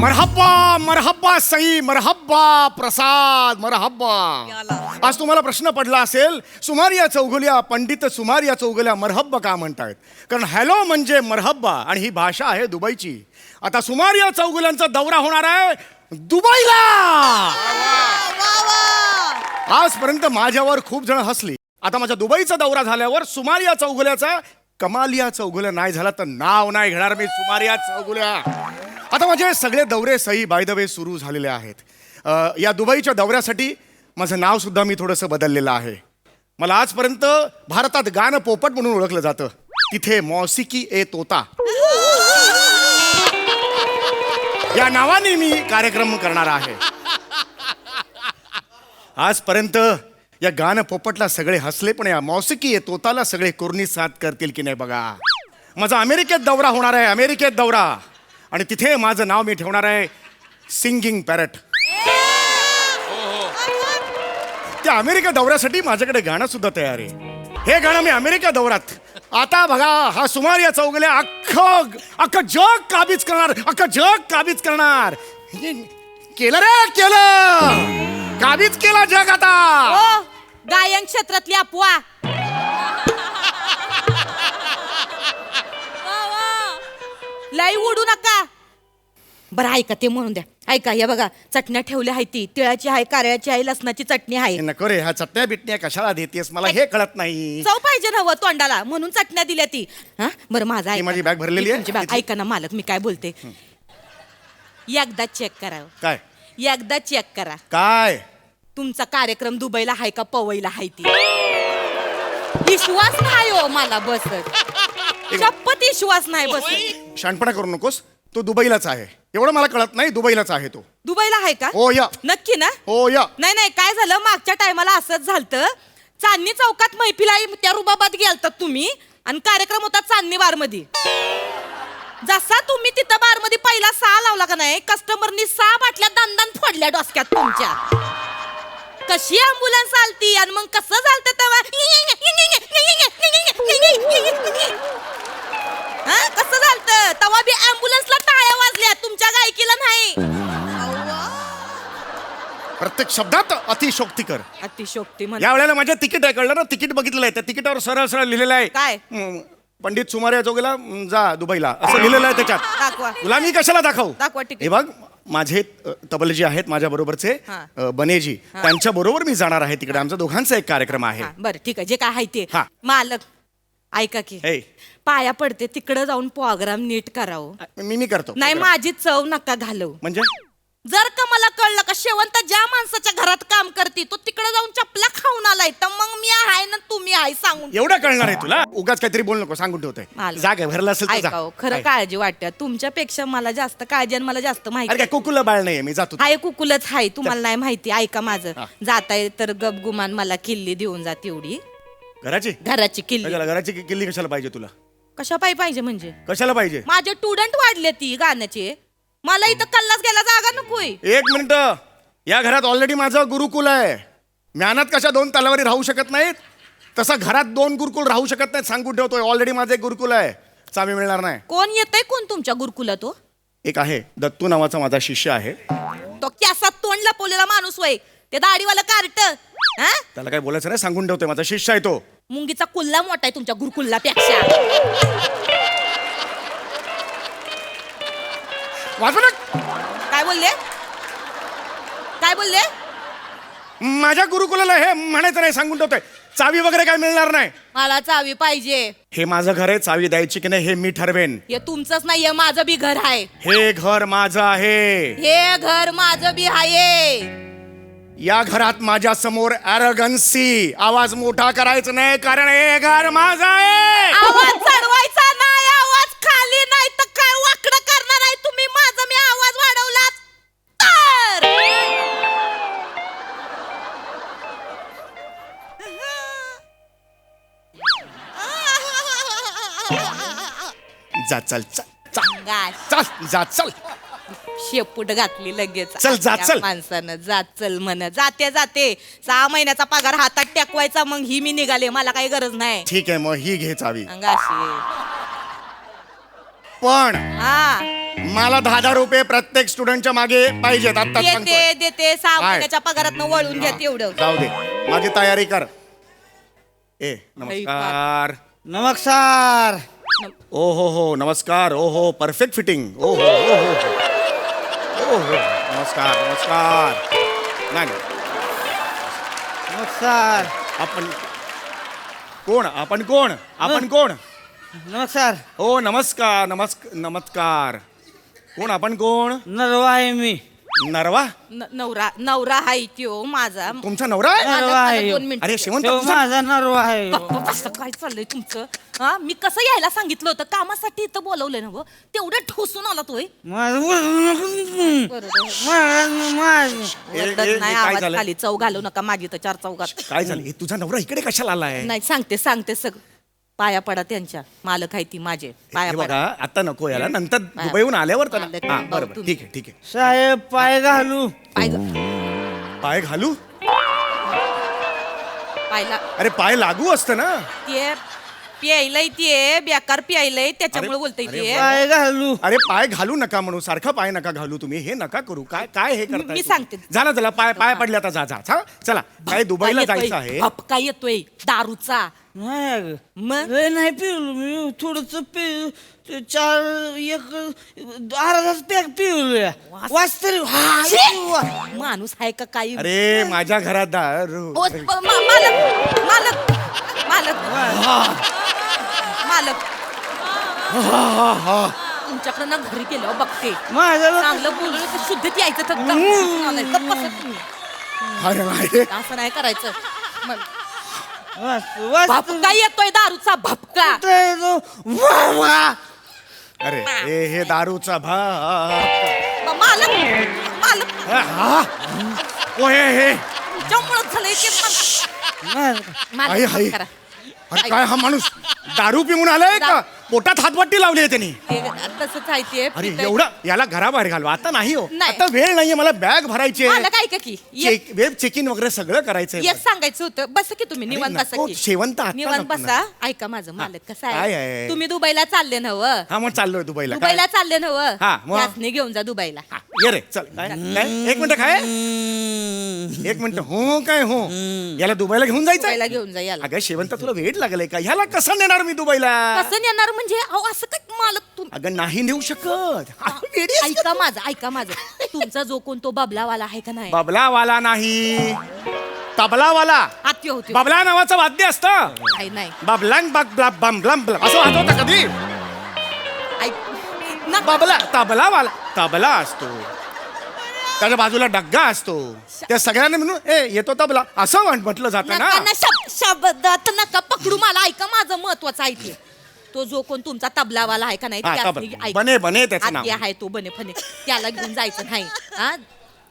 मरहब्बा मरहब्बा सई मरहब्बा प्रसाद मरहब्बा. आज तुम्हाला प्रश्न पडला असेल सुमारिया चौगुल्या पंडित सुमारिया चौगुल्या मरहब्बा का म्हणतायत. कारण हॅलो म्हणजे मरहब्बा आणि ही भाषा आहे दुबईची. आता सुमारिया चौगुल्यांचा दौरा होणार आहे दुबईला. आजपर्यंत माझ्यावर खूप जण हसली. आता माझ्या दुबईचा दौरा झाल्यावर सुमारिया चौगुल्याचा कमालिया चौगुल्या नाही झाला तर नाव नाही घेणार मी सुमारिया चौगुल्या. आता माझे सगळे दौरे सही बाय द वे सुरू झालेले आहेत. या दुबईच्या दौऱ्यासाठी माझं नाव सुद्धा मी थोडंसं बदललेलं आहे. मला आजपर्यंत भारतात गाणं पोपट म्हणून ओळखलं जातं. तिथे मौसिकी ए तोता या नावाने मी कार्यक्रम करणार आहे. आजपर्यंत या गाणं पोपटला सगळे हसले पण या मौसिकी ए तोताला सगळे कुर्नी साथ करतील की नाही बघा. माझा अमेरिकेत दौरा होणार आहे अमेरिकेत दौरा आणि तिथे माझं नाव मी ठेवणार आहे सिंगिंग पॅरट. त्या अमेरिका दौऱ्यासाठी माझ्याकडे गाणं सुद्धा तयार आहे. हे गाणं मी अमेरिका दौऱ्यात आता बघा हा सुमारिया चौगुल्या अख्खं जग काबीज करणार अख्खं जग काबीज करणार. केलं रे केलं काबीज केला जग आता. गायन क्षेत्रातली अफवा. लई उडू नका. बरं ऐका ते म्हणून द्या. ऐका या बघा चटण्या ठेवल्या आहे ती तिळाची आहे कारळ्याची आहे लसणाची चटणी आहे. नको रे ह्या चटण्या बिटण्या कशाला देतेस मला हे कळत नाही. चव पाहिजे ना तोंडाला म्हणून चटण्या दिल्या ती. हा बरं माझा ही माझी बॅग भरलेली आहे. तुमची बॅग ऐका ना मालक मी काय बोलते. एकदा चेक करा काय एकदा चेक करा काय तुमचा कार्यक्रम दुबईला आहे का पवईला आहे ती. विश्वास नाही हो मला बसत. शपथ विश्वास नाही बसत. शहाणपणा करू नकोस. तो दुबईलाच आहे एवढं मला कळत नाही. दुबईलाच आहे तो. दुबईला आहे का हो या नक्की ना. हो या. नाही नाही काय झालं मागच्या टायमाला असंच झालं. चांदणी चौकात मैफिला त्या रुबाबात गेलतात तुम्ही आणि कार्यक्रम होता चांदणी बार मध्ये. जसा तुम्ही तिथं बार मध्ये पहिला 6 लावला का नाही कस्टमरनी 6 बाटल्या दंदान फोडल्या डोसक्यात तुमच्या. कशी अँब्युलन्स आलती आणि मग कसं झालं तेव्हा कसं झालं तेव्हा बी अँब्युलन्सला टाळ्या वाजल्या तुमच्या गायकीला नाही. प्रत्येक शब्दात अतिशोक्ती कर. अतिशोक्ती या वेळेला माझं तिकीट आहे कळलं ना. तिकीट बघितलं आहे त्या तिकीटावर सरळ सरळ लिहिलेलं आहे काय? पंडित सुमारिया चौगुल्या जा दुबईला असं लिहिलेलं आहे त्याच्यात. दाखवा तुला मी कशाला दाखवू. दाखवा तिकीट. हे बघ माझे तबलजी आहेत माझ्या बरोबरचे हा. बनेजी त्यांच्या बरोबर मी जाणार आहे तिकडे. आमचा दोघांचा एक कार्यक्रम आहे. बरं ठीक आहे जे काय आहे ते. हा. मालक ऐका की हे पाया पडते तिकडे जाऊन प्रोग्राम नीट करावं. मी करतो. नाही माझी चव नका घालव. म्हणजे जर का मला कळलं का शेवंत ज्या माणसाच्या घरात काम करते तो तिकडे जाऊन चपला खाऊन आलाय तर मग मी आहे ना तुम्ही आहे सांगून. एवढं कळणार आहे तुला. उगाच काहीतरी बोल नको सांगून ठेवतोय. मालक. जाग भरला असेल तर ऐका जा. हो, खरं काय? काळजी वाटते तुमच्यापेक्षा मला जास्त काळजी आणि मला जास्त अरे माहिती. काय कुकुला बाळ नाहीये मी जातो. हाय कुकुलच हाय तुम्हाला नाही माहिती. ऐका माझं जाताय तर गपगुमान मला किल्ली देऊन जा तेवढी. घराची घराची किल्ली. कशाला घराची किल्ली कशाला पाहिजे तुला. कशा पाहिजे म्हणजे कशाला पाहिजे. माझे स्टुडंट वाढले ती गाण्याचे. मला इथं कल्लास गेला जागा नकोय. एक मिनिट. या घरात ऑलरेडी माझं गुरुकुल आहे. ज्ञानात कशा 2 तलवारी राहू शकत नाहीत तसा घरात 2 गुरुकुल राहू शकत नाहीत सांगून ठेवतोय. ऑलरेडी माझं एक गुरुकुल आहे. चावी मिळणार नाही. कोण येतंय कोण तुमच्या गुरुकुलात तो. एक आहे दत्तू नावाचा माझा शिष्य आहे. तो कॅसात तोंड लपवलेला माणूस वय ते दाढीवाला कार्ट. त्याला काय बोलायचं नाही सांगून ठेवतोय. माझा शिष्य आहे तो. मुंगीचा कुल्ला मोठा आहे तुमच्या गुरुकुल्लापेक्षा. वाजव ना. काय बोलले काय बोलले. माझ्या गुरुकुलाला हे म्हणायचं नाही सांगून ठेवतोय. चावी वगैरे काय मिळणार नाही. मला चावी पाहिजे. हे माझं घर आहे. चावी द्यायची की नाही हे मी ठरवेन. हे तुमचंच नाहीये माझं बी घर आहे. हे घर माझं आहे. हे घर माझं बी आहे. या घरात माझ्या समोर ॲरोगन्सी आवाज मोठा करायचा नाही कारण हे घर माझं आहे. आवाज चढवायचा नाही आवाज खाली नाही तर काय वाकडं करणार आहे तुम्ही. माझा मी आवाज वाढवला तर जा चल चल चल गाश. चल जा चल. शेपूट घातली लगेच. चल, जा, त्या चल. माणसानं जात चल म्हण. जाते 6 महिन्याचा पगार हातात टेकवायचा मग ही मी निघाले. मला काही गरज नाही. ठीक आहे मग ही घे चावी. अंगाशी पण हा मला 10,000 रुपये प्रत्येक स्टुडंटच्या मागे पाहिजेत आता देते देते 6 काय? महिन्याच्या पगारात वळून घ्या तेवढं. जाऊ दे माझी तयारी कर. नमस्कार. नमस्कार. ओ हो नमस्कार. ओ हो परफेक्ट फिटिंग. ओ हो नमस्कार नमस्कार. नाही नमस्कार. आपण कोण? नमस्कार. हो नमस्कार नमस्कार. कोण आपण कोण? नरवा आहे मी. नरवा? नवरा हाय त्यो माझा. तुमचा नवरा आहे? नरवा आहे. 2 मिनिटं. अरे शेवंत तो तुझा- माझा नरवा आहे. असं काय चाललंय तुमचं? हा मी कसं यायला सांगितलं होतं, कामासाठी इथं बोलवलंय ना. तेवढं ठोसून आला तोय. ए, नाही काय आवाज झालं? खाली चौ घालू नका माझी तर 4 चौघात. काय झालं? हे तुझा नवरा इकडे कशाला आलाय? नाही सांगते सगळं. पाया पडा त्यांच्या. मालक आहे ती माझे. पाया हे पडा. बघा आता नको याला नंतर दुबईहून आल्यावर तर मालक हा आहे, बरोबर तुम्ही. ठीक आहे. साहेब पाय घालू. पाय घालू? पायला अरे पाय लागू असतं ना. ते प्यायलंय ते बेकार प्यायलंय त्याच्यामुळे बोलतय ते. पाय घालू. अरे पाय घालू नका म्हणू सारखं पाय नका घालू तुम्ही. हे नका करू. काय हे करताय मी तुम्ही? सांगते. झालं पाय पडले आता जा चला काय दुबईला जायचं आहे. काय येतोय दारूचा. नाही अगं. मग नाही पिवलो मी थोडस पिऊ 4 पॅक पिवलं वाच तरी. माणूस आहे का काही. अरे माझ्या घरात दारू. मालक तुमच्याकडे ना घरी गेल्यावर बघते. माझं चांगलं बोललं तर शुद्धीत यायचं तर गप्प बसा तुम्ही. अरे असं नाही करायचं. वाच भपका येतोय दारूचा भपका. अरे हे दारूचा मालक हे तुमच्यामुळं झालंय ते आई, आई. मालक करा. अरे काय हा माणूस दारू पिऊन आलाय का? पोटात हातवाटी लावली आहे त्यांनी. तसंच आहे ते. अरे एवढं याला घराबाहेर घालवा आता नाही हो. नाही. आता वेळ नाहीये मला बॅग भरायची आहे. मालक ऐका की वेब चेक इन वगैरे सगळं करायचंय. येस सांगायचं होतं. बस की तुम्ही निवांत बसा नको, की. शेवंत आता निवांत नको बसा. ऐका माझं मालक कसं काय आहे आहे? तुम्ही दुबईला चालले ना व. हा मग चाललोय दुबईला. काय? दुबईला चालले ना व. हा, मग? यासनी घेऊन जा दुबईला. हा, ये रे चल काय 1 मिनिट काय 1 मिनिट हो काय हो याला दुबईला घेऊन दुबईला जायचं. घेऊन जा याला. अगं शेवंत तुला वेळ लागलाय का? ह्याला कसं नेणार मी दुबईला? कसं येणार म्हणजे अहो असं काय मालक अगं नाही नेऊ शकत. वेडी आहेस का? ऐका माझं तुमचा जो कोण तो बबलावाला आहे का नाही. बबलावाला नाही तबलावाला. आत्य होते बबला नावाचं वाद्य असतं. नाही बबलांग बम असं वाजवतं कधी? ऐक ना बबला तबलावाला तबला असतो त्याच्या बाजूला डग्गा असतो. त्या सगळ्यांना म्हणून येतो तबला असं म्हटलं जातं ना. शब्दात नका पकडू मला. ऐका माझं महत्वाचं आहे ते. तो जो कोण तुमचा तबलावाला आहे का नाही हा, त्यासनी तबला. ऐका. बने त्याचं नाव. आत्या आहे तो बने फने त्याला घेऊन जायचं नाही. हा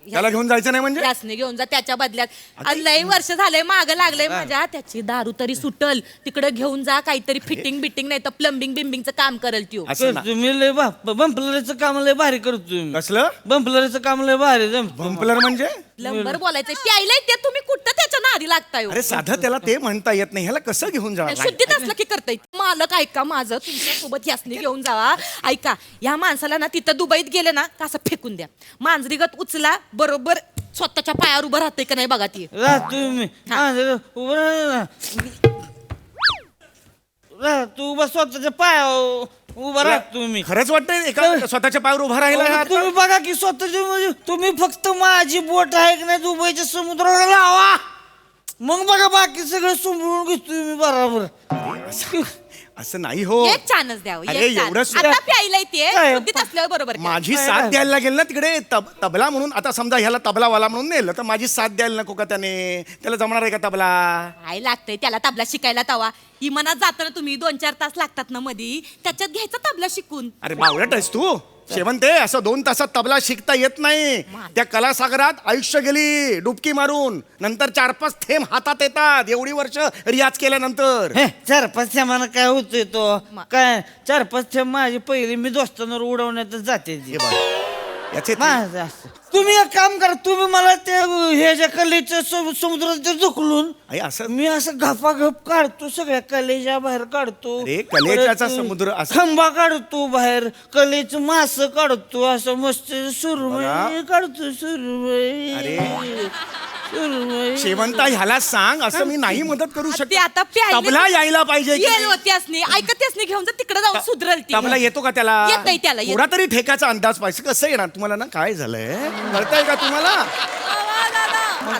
त्याला घेऊन जायचं नाही म्हणजे? त्यासने घेऊन जा त्याच्या बदल्यात लय वर्ष झालंय माग लागलंय माझ्या. त्याची दारू तरी सुटल तिकडे घेऊन जा. काहीतरी फिटिंग बिटिंग नाही तर प्लंबिंग बिंबिंगचं काम करेल त्यो. असं ना. तुम्ही लय बंपलरचं काम लय भारी करतो मी. कसलं बंपलरचं काम लय भारी बंपलर म्हणजे? प्लंबर बोलायचंय प्यायलंय ते तुम्ही कुठं त्याच्या नादी लागताय हो? अरे साधं त्याला ते म्हणता येत नाही. ह्याला कसं घेऊन जाणार? शुद्धीत असलं की करताय. मालक ऐका माझं तुमच्या सोबत यासनी घेऊन जावा. ऐका या माणसाला ना तिथं दुबईत गेले ना का असं फेकून द्या. मांजरीगत उचला बरोबर स्वतःच्या पायावर उभं राहतंय का नाही बघा ती. राहतो मी. उभं राह तू उभा स्वतःच्या पायावर उभा राहतो मी. खरंच वाटतंय एका स्वतःच्या पायावर उभा राहिला हा आता? तुम्ही बघा की स्वतःची म्हणजे तुम्ही फक्त माझी बोट आहे की नाही दुबईच्या समुद्रावर लावा मग बघा बाकी सगळं सांभाळून घेतो मी बरोबर. असं नाही हो. एक चानच द्यावं. अरे, एक एवढं chance. आता प्यायलाय ते काय? शुद्धीत असल्यावर बरोबर. माझी साथ द्यायला लागेल ना तिकडे तबला म्हणून. आता समजा ह्याला तबलावाला म्हणून नेलं तर माझी साथ द्यायला नको का त्याने? त्याला जमणार आहे का तबला? काय लागतंय त्याला तबला शिकायला तवा. इमानात जाताना तुम्ही 2-4 तास लागतात ना मधी त्याच्यात घ्यायचा तबला शिकून. अरे बावळट आहेस तू शेवंते. असं 2 तासात तबला शिकता येत नाही. त्या कलासागरात आयुष्य गेली डुबकी मारून. नंतर 4-5 थेंब हातात येतात एवढी वर्ष रियाज केल्यानंतर. 4-5 थेंबानं काय होतंय तो काय 4-5 थेंब माझी पहिली मी दोस्तांवर उडवण्यातच जाते ती. याचे माझं असं. तुम्ही एक काम करा, तुम्ही मला ते ह्याच्या कलेच्या समुद्रात झुकलून आई, असं मी असं घपाघप काढतो, सगळ्या कलेच्या बाहेर काढतो. अरे, कलेच्याचा परत समुद्र असं- खंबा काढतो बाहेर, कलेचं मास काढतो, असं मस्त सुरमई काढतो, सुरमई. अरे. सुरमई. शेवंता ह्याला सांग, असं मी नाही मदत करू ते शकतो. आता प्यायले- तबला यायला पाहिजे की येईल नाही? होती असणी ऐकत असणी घेऊन जा तिकडे जाऊन सुधरल ती. तबला येतो का त्याला? येतंय त्याला, येतंय. थोडा तरी ठेकाचा अंदाज पाहिजे. कसं येणार तुम्हाला ना? काय झालंय कळतंय का तुम्हाला?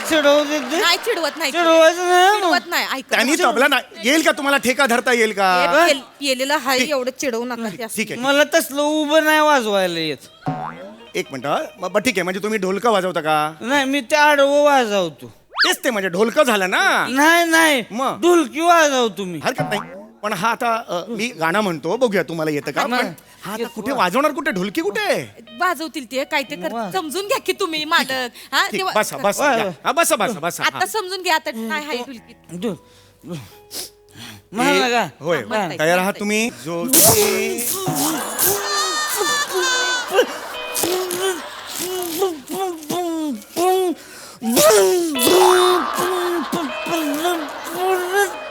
चिडवते ते. नाही चिडवत नाही चिडवायचं नाही. चिडवत नाही ऐक त्यांनी तबला नाही येईल का तुम्हाला? ठेका धरता येईल का? पिलेलं हाय एवढं चिडवू नका ते असं. ठीक आहे मला तसलं उभं नाही वाजवायला येत. एक मिनिट हा. मग ठीक आहे, म्हणजे तुम्ही ढोलकं वाजवता का? नाही, मी ते आडवं वाजवतो. तेच ते म्हणजे ढोलकं झालं ना. नाही नाही, मग? ढोलकी वाजवतो मी. हरकत नाही. पण हा आता मी गाणं म्हणतो, बघूया तुम्हाला येतं का? पण हा आता कुठे वाजवणार? कुठे ढोलकी कुठे? वाजवतील ते काय ते समजून घ्या की तुम्ही मालक हा ठीक, तेव्हा- बसा बसा या. हा, बसा बसा बसा आता समजून घ्या आता काय हाय ढुलकीत. म्हणा का? होय म्हणताय, तयार आहात म्हणताय. तुम्ही? जो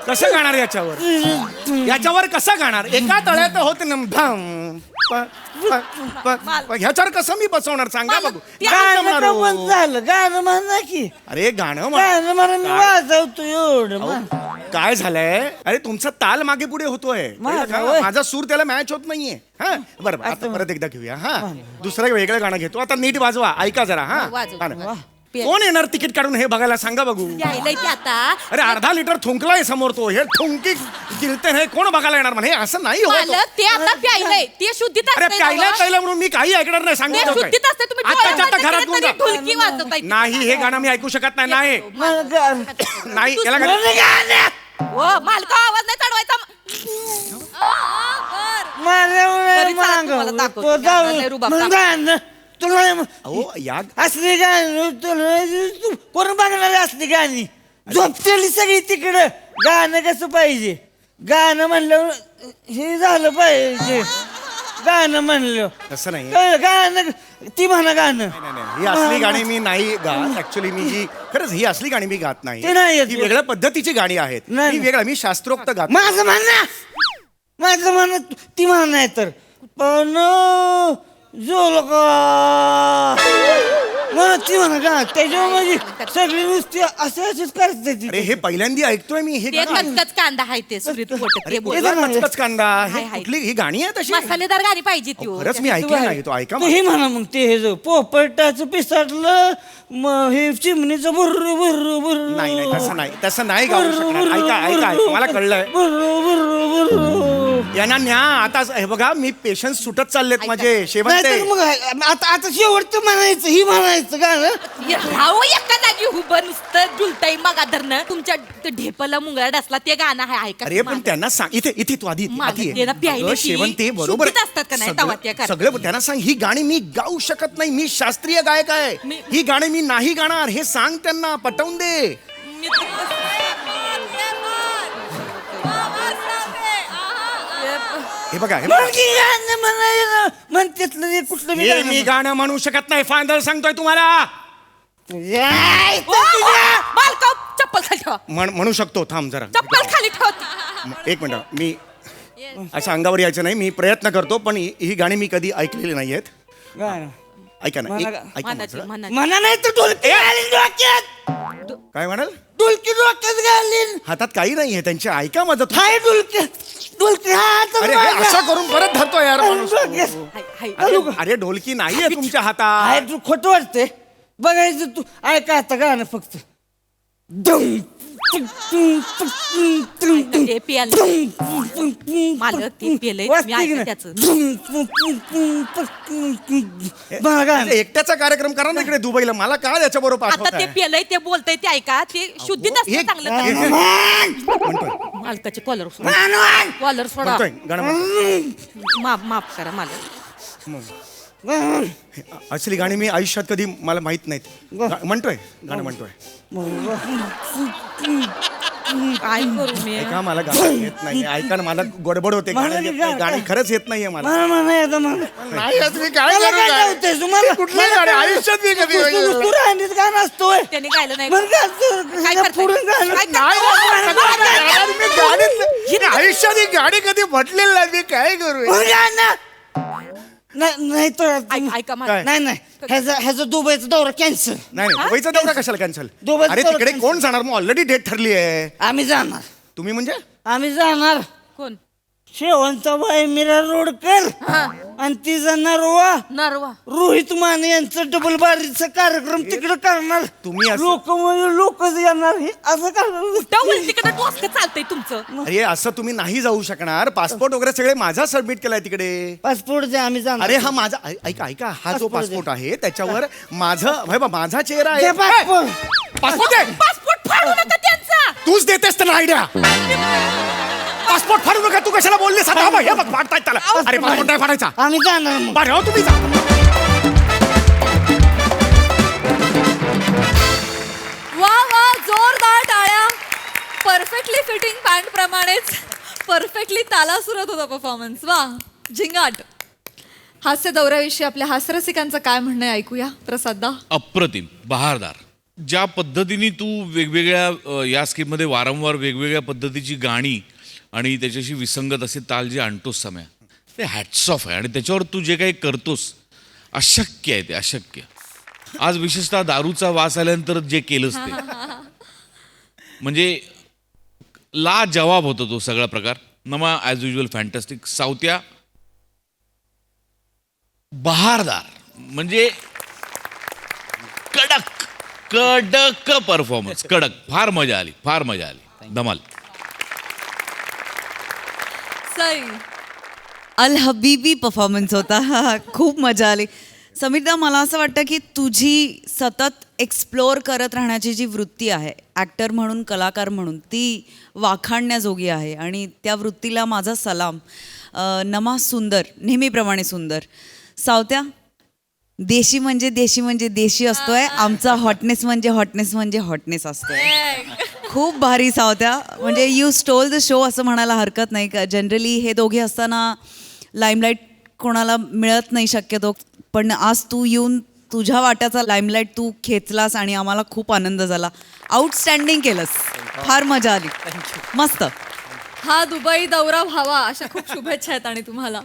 कसं गाणार याच्यावर? याच्यावर कसं गाणार? एका तळ्यात होत न धम. ह्याच्यावर कसं मी बसवणार सांगा बघू. काय गाणं जमणार का हो? बंद झालं? गाणं म्हणा की. अरे गाणं म्हण. गाणं म्हणा, मी वाजवतो एवढं. अहो, काय झालंय? अरे तुमचा ताल मागे पुढे होतोय. माझा कळलं का? होय. माझा सूर त्याला मॅच होत नाहीये. हा बरं आता परत एकदा घेऊया. हा दुसरं वेगळं गाणं घेतो. आता नीट वाजवा, ऐका जरा. हा वाजव. गाणं. कोण येणार तिकीट काढून हे बघायला सांगा बघू. यायलाय ते आता अरे अर्धा लिटर थुंकलाय समोर तो. हे थुंकी गिळते हे कोण बघायला येणार म्हणे? असं नाही होत. मालक ते आता प्यायलंय ते शुद्धीत अरे असतंय प्यायला ना. प्यायला म्हणून मी काही ऐकणार नाही. ते सांगितलं काय? शुद्धीत असते तुम्ही आत्ताच्या आता डोळे घरात बंद घेऊन केले जा. तरी ढोलकी वाजवताय. नाही हे गाणं मी ऐकू शकत नाही. नाही मला गाणं- नाही याला गाणं- हो मालका आवाज नाही चढवायचा. माझ्यामुळे बरं, चला तुम्हाला मागं. दाखवते. तो जाऊ. गाणं लय रुबाब मग दाखवते. गाणं. तुला अहो या असली गाणी कोण बघणार असली गाणी? झोपतेली सगळी तिकडं. गाणं कसं पाहिजे? गाणं म्हणलं हे झालं पाहिजे. गाणं म्हणलं तसं नाही. गाणं ती म्हणा गाणं. नाही, ही असली गाणी मी नाही गात. ऍक्च्युली मी ही खरंच ही असली गाणी मी गात नाही. ते नाही येत. ही वेगळ्या पद्धतीची गाणी आहेत. नाही. मी वेगळा मी शास्त्रोक्त गात. माझं म्हणणं ती म्हणणं नाही तर पण जोल का म्हणा ती म्हणा का त्याच्यामध्ये सगळी नुसती असेच करते ती. अरे हे पहिल्यांदा ऐकतोय मी हे ते गाणं. कचकच कांदा आहे ते सुरीत पोट अरे ते बोल. कुठला कचकच कांदा? हे हाय, हाय. कुठली ही गाणी आहे तशी? मसालेदार गाणी पाहिजे ती हो. खरंच मी ऐकली नाही. तो ऐका तू हे म्हणा मग ते हे जो पोपटाचं पिसाटलं मग हे चिमणीचं बुर्र बुर्र बुर्र नाही नाही तसं नाही गाऊ शकणार. ऐका ऐका मला कळलंय. बुर्र बुर्र बुर्र. यांना न्या आता. हे बघा मी पेशन्स सुटत चाललेत माझे. शेवंत नाहीतर मग आता शेवटचं म्हणायचं ही म्हणायचं गाणं. राहू एका जागी उभं नुसतं डुलताय मागा धरणं. तुमच्या ते ढेपला मुंगळा डसला ते गाणं आहे ऐका. अरे पण त्यांना सांग इथे तू आधी माझं आधी ये. ते ना प्यायला अगं, ती शेवंती बरोबर शुद्धीत असतात का नाही तेव्हा त्या सगळं करतात. सगळं त्यांना सांग ही गाणी मी गाऊ शकत नाही. मी शास्त्रीय गायक आहे. ही गाणी मी नाही गाणार हे सांग त्यांना. पटवून दे. मी तर- हे बघा हे बघा. मग ही गाणं म्हणायचं म्हणतेतलं ते कुठलं बी हे गाणं मी गाणं म्हणू शकत नाही. फायनल सांगतोय तुम्हाला. याय, ओ, मालका चप्पल खाली ठेवा. म्हणू शकतो. थांब जरा. चप्पल खाली ठेवा. एक मिनिट. मी असं अंगावर यायचं नाही. मी प्रयत्न करतो पण ही गाणी मी कधी ऐकलेली नाही आहेत. गाणं. ऐका ना म्हणा ऐका माझं. मनाची मनाची म्हणा नाही तर ढोलकी घालीन डोक्यात. काय म्हणाल? ढोलकी डोक्यात घालीन. हातात काही नाहीये त्यांचे. ऐका माझं. हाय ढोलकी ढोलकी हात अरे हे असं करून परत धरतो यार माणूस. हाय, हाय. अरे ढोलकी नाहीये तुमच्या हातात. हाय तू खोटं वाटते बघायचं तू ऐका आता गाणं फक्त डुम, टुक, टुक, टुक, टुक, टुक, ते प्यायला टुक, टुक, टुक, मालक ते प्यायलंय. वाजते मी की ऐकते नाही? त्याचं. डुम, टुक, टुक, टुक, टुक, टुक, टुक. बघा गाणं. अरे एकट्याचा कार्यक्रम करा ना इकडे दुबईला. मला काय त्याच्याबरोबर आता ते पाठवताय? प्यायलंय ते बोलतय ते ऐका ते शुद्धीत असतं हे- चांगलं हे- चांगलं. म्हणतोय मालकाचे कॉलर कॉलर सोडा. म्हणतोय गाणं म्हणतोय. माफ करा मालक. असली गाणी मी आयुष्यात कधी मला माहित नाहीत. म्हणतोय गाणं म्हणतोय. काय करू मी ऐका मला गाणं येत नाही ऐका ना मला गडबड होते गाणं येत नाही. गाणी खरंच येत नाहीये मला नाही येत मी काय मला करू काय गाणं? नव्हते तुम्हाला कुठलं गाणं आयुष्यात मी कधी तू राहणीत गाणं असतोय त्यांनी गायलं नाही मग काय पुढे गाणं नाही यार, मी गाणीत आयुष्यात ही गाडी कधी म्हटलेली नाही मी काय करू मग गाणं नाही तर ऐका मला. काय? नाही ह्याचा दुबईचा दौरा कॅन्सल नाही दुबईचा दौरा कशाला कॅन्सल दुबईचा अरे दौरा तिकडे cancel. कोण जाणार मग ऑलरेडी डेट ठरली आहे आम्ही जाणार तुम्ही म्हणजे आम्ही जाणार कोण शेवंताबाई मीरा रोडकर आणि तिचा नरवा नरवा रोहित माने यांचा डबल बारीचा कार्यक्रम तिकडे करणार तुम्ही असं- लोक म्हणजे लोकच येणार हे असं करणार तिकडे डोसकं चालतंय तुमचं. अरे असं तुम्ही नाही जाऊ शकणार पासपोर्ट वगैरे सगळे माझा सबमिट केलाय तिकडे पासपोर्ट द्या आम्ही जाणार अरे हा माझा ऐका ऐका हा जो Passport पासपोर्ट आहे त्याच्यावर माझा चेहरा द्या आहे passport. पासपोर्ट आहे पासपोर्ट फाडू नका त्यांचा. तूच देतेस त्याला आयडिया पासपोर्ट फाडू नका तू कशाला बोललीस आता? हा बघ, हे बघ फाडतायत त्याला अरे पासपोर्ट नाही फाडायचा आम्ही जाणार मग बरं हो तुम्ही जा वा जोरदार टाळ्या. परफेक्टली फिटिंग पॅन्ट प्रमाणेच परफेक्टली ताला सुरत होता परफॉर्मन्स. वा झिंगाट. हास्य दौऱ्याविषयी आपल्या हास्यरसिकांचं काय म्हणणं आहे ऐकूया प्रसादा. अप्रतिम बहारदार. ज्या पद्धतीने तू वेगवेगळ्या या स्कीममध्ये वारंवार वेगवेगळ्या पद्धतीची गाणी आणि त्याच्याशी विसंगत असे ताल जे आणतोस सम्या ते हॅट्स ऑफ आहे आणि त्याच्यावर तू जे काही करतोस अशक्य आहे ते अशक्य. आज विशेषतः दारूचा वास आल्यानंतर जे केलंस ते म्हणजे ला जवाब होतो तो सगळा प्रकार. नमा ॲज युजल फॅन्टॅस्टिक. सावत्या बहारदार म्हणजे कडक कडक परफॉर्मन्स कडक. फार मजा आली धमाल. सई. अल हबीबी परफॉर्मन्स होता. खूप मजा आली. समीरदा मला असं वाटतं की तुझी सतत एक्सप्लोअर करत राहण्याची जी वृत्ती आहे ॲक्टर म्हणून कलाकार म्हणून ती वाखाणण्याजोगी आहे आणि त्या वृत्तीला माझा सलाम. नमा सुंदर नेहमीप्रमाणे सुंदर. सावत्या देशी म्हणजे देशी असतोय. आमचा हॉटनेस म्हणजे हॉटनेस असतोय. खूप भारी सावत्या. म्हणजे यू स्टोल द शो असं म्हणायला हरकत नाही का. जनरली हे दोघे असताना लाईमलाईट कोणाला मिळत नाही शक्यतो पण आज तू येऊन तुझ्या वाट्याचा लाईमलाईट तू खेचलास आणि आम्हाला खूप आनंद झाला. आउटस्टँडिंग केलंस. फार मजा आली. मस्त. हा दुबई दौरा व्हावा अशा खूप शुभेच्छा आहेत आणि तुम्हाला.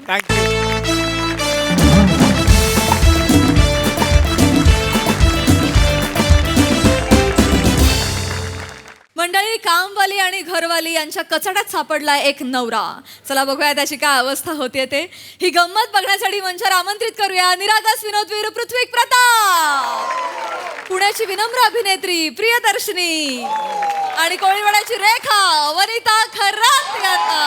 मंडळी कामवाली आणि घरवाली यांच्या कचाट्यात सापडलाय एक नवरा. चला बघूया त्याची काय अवस्था होते ते. ही गंमत बघण्यासाठी मंचावर आमंत्रित करूया निरागस विनोदवीर पृथ्वी प्रताप, पुण्याची विनम्र अभिनेत्री प्रियदर्शनी आणि कोळीवाड्याची रेखा वनिता खरात यांना.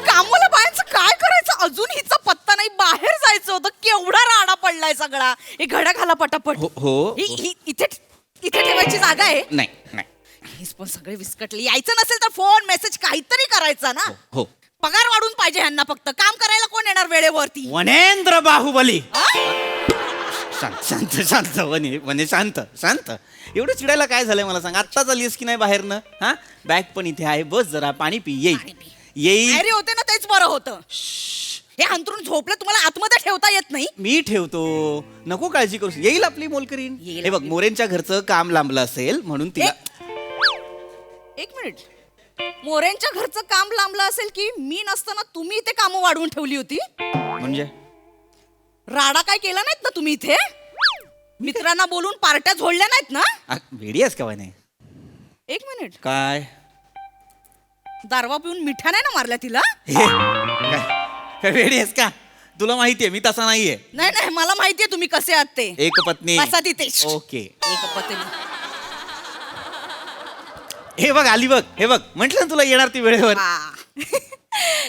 कामवाल्या बायांचं काय करायचं अजून हिचा पत्ता नाही. बाहेर जायचं होतं केवढा राडा पडलाय सगळा. हे घड्या घाला पटापट. हो इथे ठेवायची जागा आहे. नाही हेच पण सगळे विस्कटले. यायचं नसेल तर फोन मेसेज काहीतरी करायचा ना. हो पगार वाढून पाहिजे ह्यांना. फक्त काम करायला कोण येणार वेळेवरती. वनेंद्र बाहुबली. शांत वने शांत एवढं चिडायला काय झालंय मला सांग. आत्ताच आलीस की नाही बाहेरनं? हा बॅग पण इथे आहे. बस जरा पाणी पी. येईल अरे होते ना तेच बरं होतं. हे अंतरून झोपलं तुम्हाला आतमध्ये ठेवता येत नाही. मी ठेवतो नको काळजी करू. येईल आपली मोलकरीण. हे बघ मोरेंच्या घरचं काम लांबलं असेल म्हणून तिला. एक मिनिट. मोरेंच्या घरचं काम लांबलं असेल की मी नसताना तुम्ही इथे कामं वाढवून ठेवली होती. म्हणजे राडा काय केला नाहीत ना तुम्ही इथे. मित्रांना बोलून पार्ट्या झोडल्या नाहीत ना. वेडी आहेस का वने? एक मिनिट. काय दारवा पिऊन मिठ्या नाही ना मारल्या तिला. काय वेडी आहेस का? तुला माहितीये मी तसा नाहीये. नाही मला माहितीये तुम्ही कसे आहात ते. एक पत्नी. बसा तिथे. ओके. एक पत्नी. हे बघ आली बघ. हे बघ म्हंटल ना तुला येणार ती वेळेवर.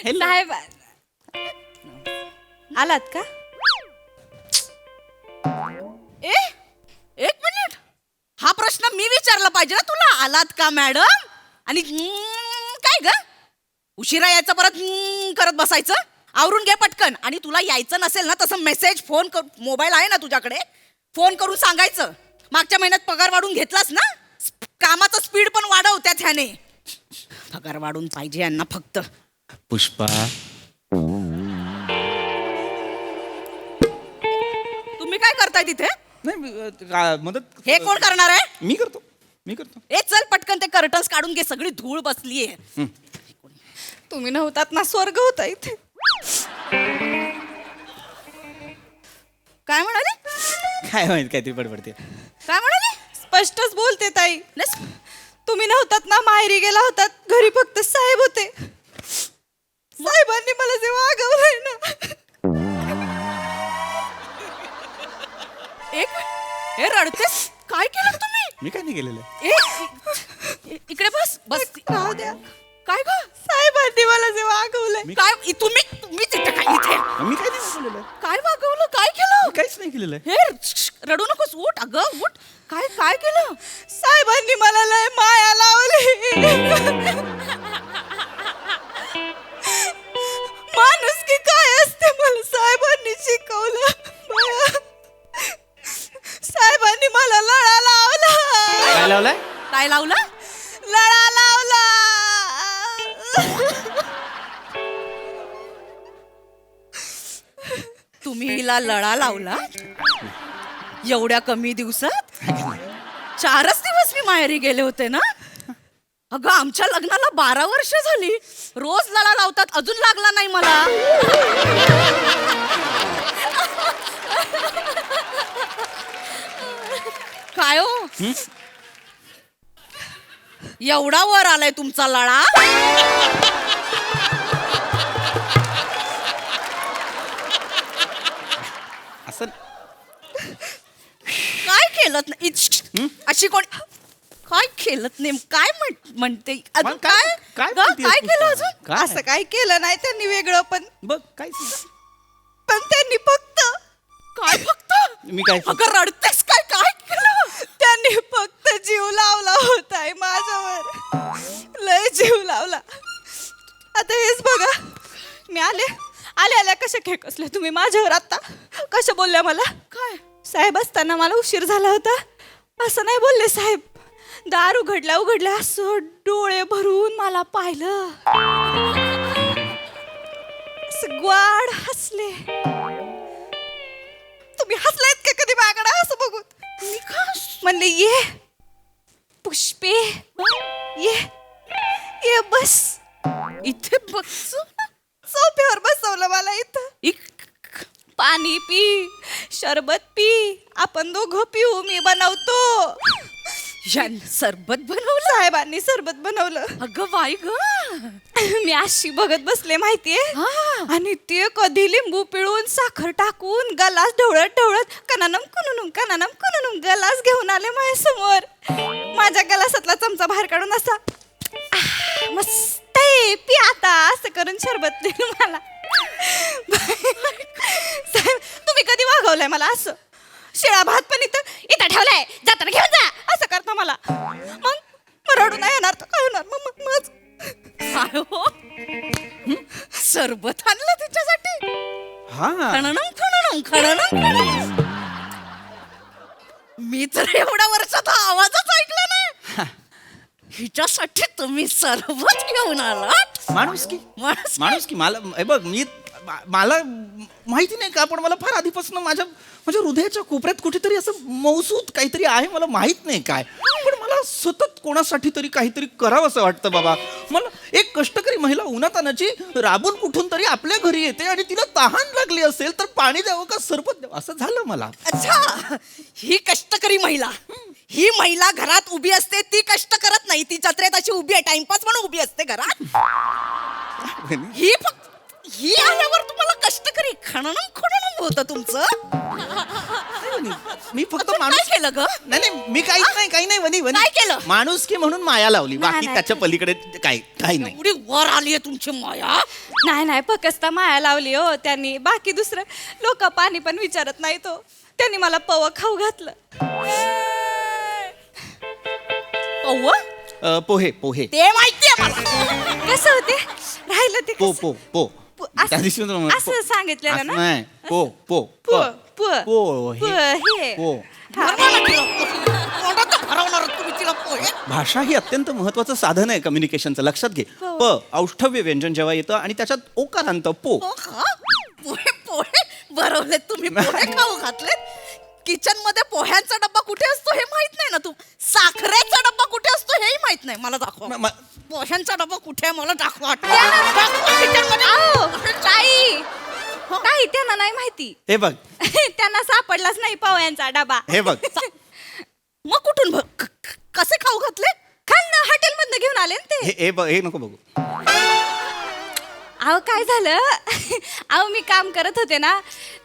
साहेब आलात का? एक मिनिट. हा प्रश्न मी विचारला पाहिजे ना तुला. आलात का मॅडम? आणि काय ग उशिरा यायचं परत करत बसायचं? आवरून घे पटकन. आणि तुला यायचं नसेल ना तसं मेसेज फोन कर, मोबाईल आहे ना तुझ्याकडे, फोन करून सांगायचं. मागच्या महिन्यात पगार वाढून घेतलास ना, कामाचा स्पीड पण वाढव त्यात ह्याने. पगार वाढून पाहिजे यांना फक्त. पुष्पा, तुम्ही काय करताय तिथे? नाही मदत हे कोण करणार आहे? मी करतो. ए चल पटकन ते कर्टन्स काढून घे, सगळी धूळ बसलीये. तुम्ही नव्हतात ना, स्वर्ग होता इथे. काय म्हणाले? काय माहित काहीतरी बडबडते. काय म्हणाले? स्पष्टच बोलते ताई. तुम्ही नव्हतात ना, माहेरी गेला होतात, घरी फक्त साहेब होते. साहेबांनी मला जे वागवलंय ना. एक हे रडतेस, काय केलं तुम्ही? मी काय नाही केलेलं. इकडे बस बस. राहू द्या. काय ग? साहेबांनी मला जे वागवलंय. काय तुम्ही तिथे काय इथे मी काय नाही केलेलं. काय वागवलं? काय केलं? काहीच नाही केलेलं. हे रडू नकोस, उठ अगं उठ. काय काय केलं? साहेबांनी मला लय माया लावली. माणूस की काय असते मला साहेबांनी शिकवलं. साहेबांनी मला लळा लावला. काय लावलाय? काय लावलं? लळा लावला. तुम्ही हिला लळा लावला एवढ्या कमी दिवसात? 4च दिवस मी माहेरी गेले होते ना. अगं आमच्या लग्नाला 12 वर्ष झाली. रोज लळा लावतात, अजून लागला नाही मला. काय हो एवढा वर आलाय तुमचा लळा? असं काय केलं अशी कोण काय केलं नेम काय म्हणते अजून? काय- काय काय ग? म्हणतेस काय पुष्पा? केलं अजून? काय? असं काय केलं नाही त्यांनी वेगळं, बघ काय पण त्यांनी फक्त काय फक्त? मी काय अगं रडतेस काय? काय केलं? त्यांनी फक्त जीव लावला होताय माझ्यावर. लय जीव लावला. आता हेच बघा, मी आल्या कशा खेकसल्या तुम्ही माझ्यावर. आता कशा बोलल्या मला? काय साहेब असताना मला उशीर झाला होता असं नाही बोलले साहेब. दार उघडल्या असं डोळे भरून मला पाहिलं, असं ग्वाड हसले. तुम्ही हसलायत का कधी माझ्याकडे असं बघून? मी का म्हणले ये पुष्पे, ये बस. इथे बघ. सोफ्यावर बसवलं मला इथं. पाणी पी, शरबत पी, आपण दोघं पिऊ, मी बनवतो. सरबत बनवलं? साहेबांनी सरबत बनवलं. अगं बाई ग. मी अशी बघत बसले माहितीये. आणि ते कधी लिंबू पिळून साखर टाकून गलास ढवळत कनानम कुनुनुम गलास घेऊन आले माझ्या समोर. माझ्या गलासातला चमचा बाहेर काढून असा मस्त आहे, पी आता असं करून शरबत दिलं मला. साहेब तुम्ही कधी वागवलंय मला असं? शिळा भात पण इथं ठेवलाय, जाताना घेऊन जा असं करता मला. मग रडू नाही येणार तर काय होणार? मग हो सरबत आणलं तिच्यासाठी? खणणम. मी तर एवढ्या वर्षात हा आवाजच ऐकला नाही. हिच्यासाठी तुम्ही सरबत घेऊन आलात? माणूस की मला बघ मला माहिती नाही का, पण मला फार आधीपासून माझ्या हृदयाच्या कोपऱ्यात कुठेतरी असं मौसूद काहीतरी आहे, मला माहित नाही काय, पण मला सतत कोणासाठी तरी काहीतरी करावं असं वाटतं बाबा. मला एक कष्टकरी महिला उन्हातानाची राबून कुठून तरी आपल्या घरी येते आणि तिला तहान लागली असेल तर पाणी द्यावं का सरबत द्यावं असं झालं मला. अच्छा, ही कष्टकरी महिला, ही महिला घरात उभी असते, ती कष्ट करत नाही, ती जत्रेत अशी उभी आहे, टाइमपास म्हणून उभी असते घरात. ही आल्यावर तुम्हाला कष्टकरी खणणम होतं तुमचं. मी फक्त काय केलं ग? नाही मी काही नाही वनी काय केलं? माणूस की म्हणून माया लावली, बाकी त्याच्या पलीकडे काही नाही. एवढी वर आली आहे तुमची माया. नाही फक्त माया लावली हो त्यांनी, बाकी दुसरं लोक पाणी पण विचारत नाही तो. त्यांनी मला पव खाऊ घातलं. पव्व? पोहे पोहे ते माहितीये मला. कसं होते राहिलं ते पो कसं? पो पो असं- त्या दिवशी तुला म्हणलं, असं सांगितलेलं असं ना? नाही पो पो प, प, पोहे हे. पो भरवा तिला पोहे. तोंडात भरवणार तुम्ही तिला पोहे. भाषा ही अत्यंत महत्वाचं साधन आहे कम्युनिकेशनचं, लक्षात घे. प औष्ठव्य व्यंजन जेव्हा येतं आणि त्याच्यात ओकारांत पो. हो का? पोहे पोहे भरवलेत तुम्ही, पोहे खाऊ घातलेत. किचन मध्ये पोह्यांचा डब्बा कुठे असतो हे माहित नाही ना तू. साखरेचा डब्बा कुठे असतो हेही माहित नाही. मला दाखव. म- म- पोह्यांचा डब्बा कुठे आहे मला दाखवा. दाखवा किचनमध्ये. आओ, ताई ताई त्यांना नाही माहिती. हे बघ त्यांना सापडलाच नाही पोह्यांचा डबा. हे बघ मग कुठून कसे खाऊ घातले? खाल्लं हॉटेल मधनं घेऊन आले ना ते. हे बघ हे नको बघू. अहो काय झालं अहो मी काम करत होते ना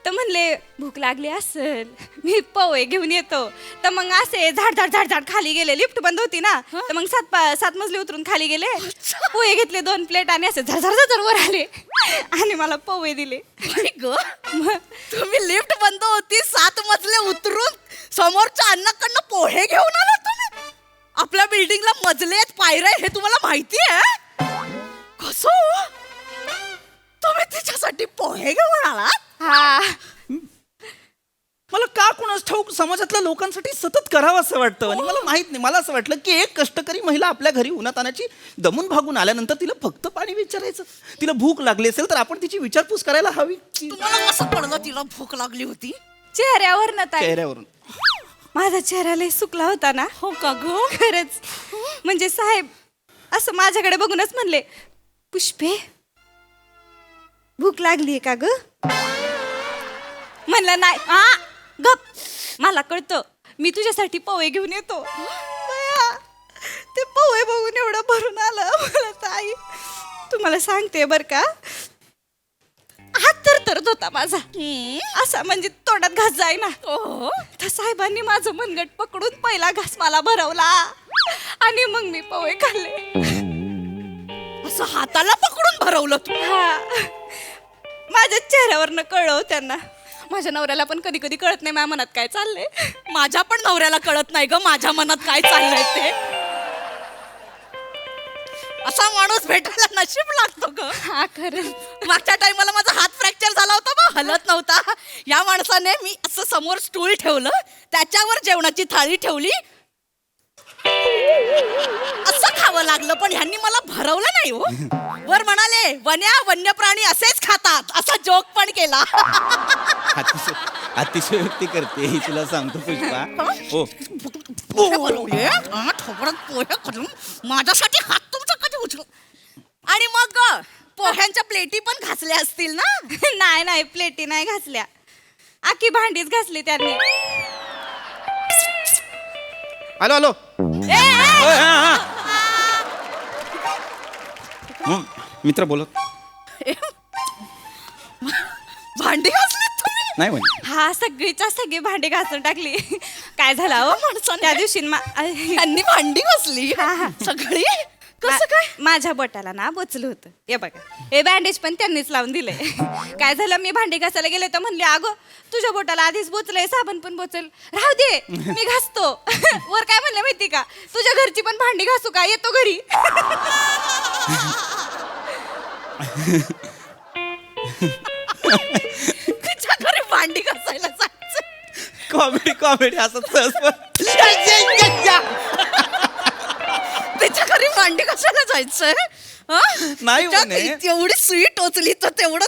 तर म्हणले भूक लागली असेल मी पोहे घेऊन येतो. तर मग असे झाड झाड झाड झाड खाली गेले. लिफ्ट बंद होती ना तर मग सात मजले उतरून खाली गेले. पोहे घेतले 2 प्लेट आणि असे झर झर झर वर आले आणि मला पोहे दिले. ग तुम्ही लिफ्ट बंद होती 7 मजले उतरून समोरच्या अन्नाकडनं पोहे घेऊन आला तुम्ही. आपल्या बिल्डिंगला मजले आहेत, पायऱ्या आहेत, हे तुम्हाला माहिती आहे? कसं तुम्ही तिच्यासाठी पोहे घेऊन आलात? हा मला का कोणाच ठाऊक समाजातल्या लोकांसाठी सतत करावं असं वाटतं आणि मला माहित नाही. मला असं वाटलं की एक कष्टकरी महिला आपल्या घरी उन्हातानाची दमून भागून आल्यानंतर तिला फक्त पाणी विचारायचं. तिला भूक लागली असेल तर आपण तिची विचारपूस करायला हवी. तुम्हाला कसं कळलं तिला भूक लागली होती? चेहऱ्यावर ना ताई चेहऱ्यावरून माझा चेहरा लय सुकला होता ना. हो का ग? खरंच म्हणजे साहेब असं माझ्याकडे बघूनच म्हणले पुष्पे भूक लागलीये का ग? म्हणलं नाही गप मला कळतं मी तुझ्यासाठी पोहे घेऊन येतो. बया, ते पोहे बघून एवढं भरून आलं मला ताई. तुम्हाला सांगते बर का हात थरथरत होता माझा असा म्हणजे तोंडात घास जाईना. तर साहेबांनी माझं मनगट पकडून पहिला घास मला भरवला आणि मग मी पोहे खाल्ले. असं हाताला पकडून भरवलं तू? हा माझ्या चेहऱ्यावरनं कळलं त्यांना. माझ्या नवऱ्याला पण कधी कधी कळत नाही माझ्या मनात काय चाललंय. माझ्या पण नवऱ्याला कळत नाही ग माझ्या मनात काय चाललंय ते. असा माणूस भेटायला नशीब लागतो ग. हा खरं मागच्या टाइमला माझा हात फ्रॅक्चर झाला होता बा, हलत नव्हता. या माणसाने मी असं समोर स्टूल ठेवलं, त्याच्यावर जेवणाची थाळी ठेवली, असं खावं लागलं. पण ह्यांनी मला भरवलं नाही हो. वर म्हणाले वन्य प्राणी असेच खातात, असा जोक पण केला. अतिशयोक्ती करते ही तुला सांगतो पुष्पा. हो पोहे बनवले, थोबडत पोहे करून माझ्यासाठी हात तुमचा कधी उचलू. आणि मग पोह्यांच्या प्लेटी पण घासल्या असतील ना? नाही नाही प्लेटी नाही घासल्या, आखी भांडीच घासली त्यांनी. हॅलो हॅलो मित्र बोलत भांडी घासली तुम्ही? नाही म्हणे. हा सगळीच्या सगळी भांडी घासून टाकली. काय झालं हो माणसाने? त्या दिवशी त्यांनी भांडी घासली सगळी? कसं काय? माझ्या बोटाला ना बोचलं होतं. हे बघा हे बँडेज पण त्यांनीच लावून दिले. काय झालं मी भांडी घासायला गेले तर म्हणले अगं तुझ्या बोटाला आधीच बोचलंय, साबण पण बोचल, राहू दे मी घासतो. वर काय म्हणले माहिती का, तुझ्या घरची पण भांडी घासू का, येतो घरी. तिच्या घरी भांडी घासायला जायचं. कॉमेडी असं तिच्या घरी भांडी घासायला जायचंय? नाही म्हणे. एवढी सुई टोचली तर तेवढं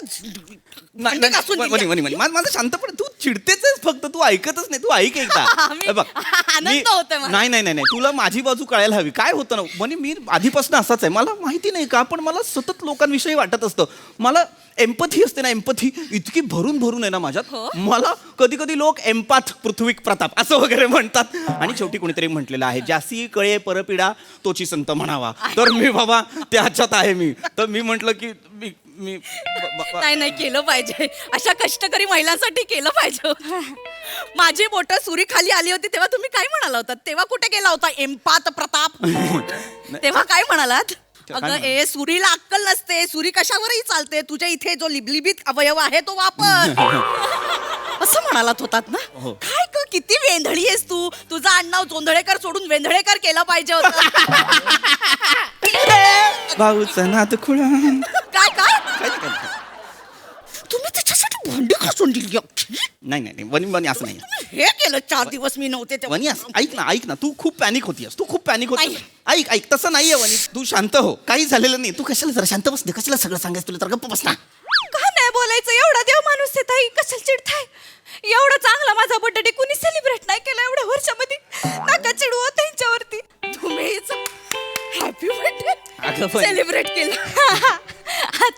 भांडी घासून दिली. माझं शांतपणे तू चिडतेच फक्त, तू ऐकतच नाही. तू ऐक एकदा. मी- हे बघ, आनंद मी- होतोय मला. नाही नाही नाही नाही, तुला माझी बाजू कळायला हवी. काय होतं ना म्हणजे मी आधीपासून असाच आहे. मला माहिती नाही का पण मला सतत लोकांविषयी वाटत असतं. मला एम्पथी असते ना, एम्पथी इतकी भरून भरून आहे ना माझ्यात. मला कधी कधी लोक एम्पाथ पृथ्वीक प्रताप असं वगैरे म्हणतात. आणि शेवटी कोणीतरी म्हटलेलं आहे ज्यासी कळे परपिडा तोची संत म्हणावा. तर मी बाबा त्याच्यात आहे मी. तर मी म्हटलं की मी नाही नाही केलं पाहिजे. अशा कष्टकरी महिलांसाठी केलं पाहिजे. माझी बोट सुरी खाली आली होती तेव्हा तुम्ही काय म्हणाला होता? तेव्हा कुठे गेला होता एम्पात प्रताप? तेव्हा काय म्हणालात? अगं सुरीला अक्कल नसते, सुरी कशावरही चालते, तुझ्या इथे जो लिबलिबीत अवयव आहे तो वापर, असं म्हणालात होतात ना? काय किती वेंधळी आहेस तू. तुझं आडनाव जोंधळेकर सोडून वेंधळेकर केलं पाहिजे होतं. भाऊचा नाद खुळा. काय काय काय ते करते? तुम्ही त्याच्यासाठी भांडी घासून दिली. नाही नाही नाही, वनी वनी असं नाही. हे केलं 4 दिवस मी नव्हते तेव्हा. वनी असं ऐक ना तू खूप पॅनिक होतीयस, तू खूप पॅनिक होती. ऐक तसं नाहीये वनी, तू शांत हो, काही झालेलं नाही. तू कशाला जरा शांत बस, कशाला सगळं सांगायचं तुला, तर गप्प बस ना. का नाही बोलायचं, एवढा देव माणूस आहे ताई, कशाला चिडताय. एवढा चांगला माझा बर्थडे कुणी सेलिब्रेट नाही केला एवढ्या वर्षामध्ये. नका चिडू हो त्यांच्यावरती. तुम्हीच हॅपी बर्थडे अगं पण- सेलिब्रेट केलं.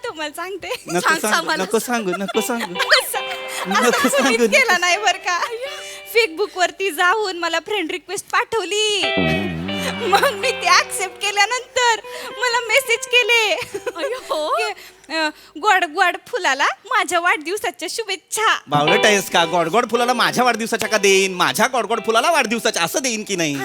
तुम्हाला सांगते नको सांगू असं कोणीच केलं नाही बर का. फेसबुक वरती जाऊन मला फ्रेंड रिक्वेस्ट पाठवली, मग मी ते ऍक्सेप्ट केल्यानंतर मला मेसेज केले की, गोड गोड फुलाला माझ्या वाढदिवसाच्या शुभेच्छा. बावळट आहेस का? गोडगोड फुलाला माझ्या वाढदिवसाच्या का देईन, माझ्या गोडगोड फुलाला वाढदिवसाच्या असं देईन की नाही?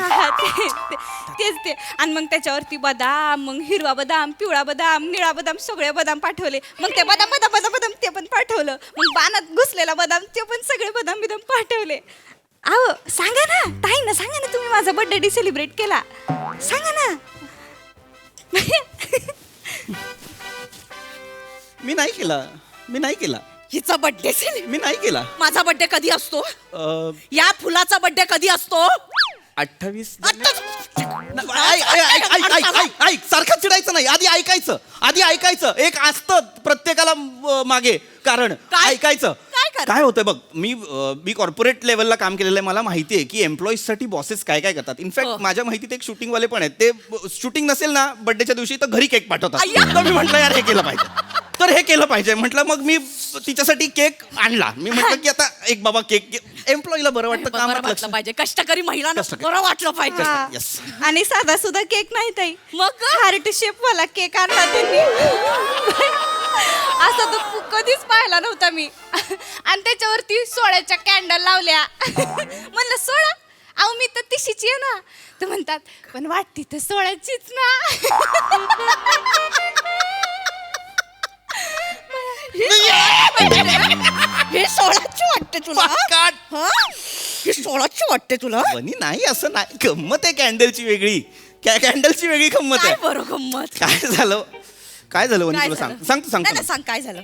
तेच ते. आणि मग त्याच्यावरती बदाम, मग हिरवा बदाम, पिवळा बदाम, निळा बदाम, सगळे बदाम पाठवले. मग ते बदाम बदाम बदाम बदाम ते पण पाठवलं. मग बाणात घुसलेला बदाम ते पण सगळे बदाम बिदाम पाठवले. अहो सांगा ना ताई ना, सांगा ना तुम्ही माझा बर्थडे सेलिब्रेट केला, सांगा ना. मी नाही केला. हिचा बर्थडे मी नाही केला. माझा बर्थडे कधी असतो? या फुलाचा बर्थडे कधी असतो? 28. ऐक सारखं चिडायचं नाही, आधी ऐकायचं. एक असतं प्रत्येकाला मागे कारण. काय? ऐकायचं. काय कारण? काय होतंय बघ, मी कॉर्पोरेट लेवलला काम केलेलं आहे. मला माहिती आहे की एम्प्लॉईजसाठी बॉसेस काय काय करतात. इनफॅक्ट माझ्या माहितीत एक शूटिंगवाले पण आहेत, ते शूटिंग नसेल ना बर्थडेच्या दिवशी तर घरी केक पाठवतात. तर मी म्हटलं यार हे केलं पाहिजे. म्हटलं मग मी तिच्यासाठी केक आणला. मी म्हटलं की आता एक बाबा केक, एम्प्लॉईला बरं वाटतं, बरं कामात लक्ष. वाटलं पाहिजे, कष्टकरी महिलांना कष्टकरी. बरं वाटलं पाहिजे. हा. Yes. आणि साधा सुद्धा केक नाही ताई, मग हार्ट शेप वाला केक आणला त्यांनी. असा तो कधीच पाहिला नव्हता मी. आणि त्याच्यावरती सोळ्याच्या कॅन्डल लावल्या. म्हणलं 16? अहो मी तर तिशीची आहे ना. तर म्हणतात पण वाटती तर 16चीच ना. हे 16ची वाटते तुला? काट. हा? हे 16ची वाटते तुला? वनी नाही, असं नाही. गंमत आहे कॅन्डलची वेगळी, कॅन्डलची वेगळी गंमत काय आहे. बरं गंमत. काय झालं वनी, काय तुला झालं? सांगतो नाही, नाही, सांग काय झालं.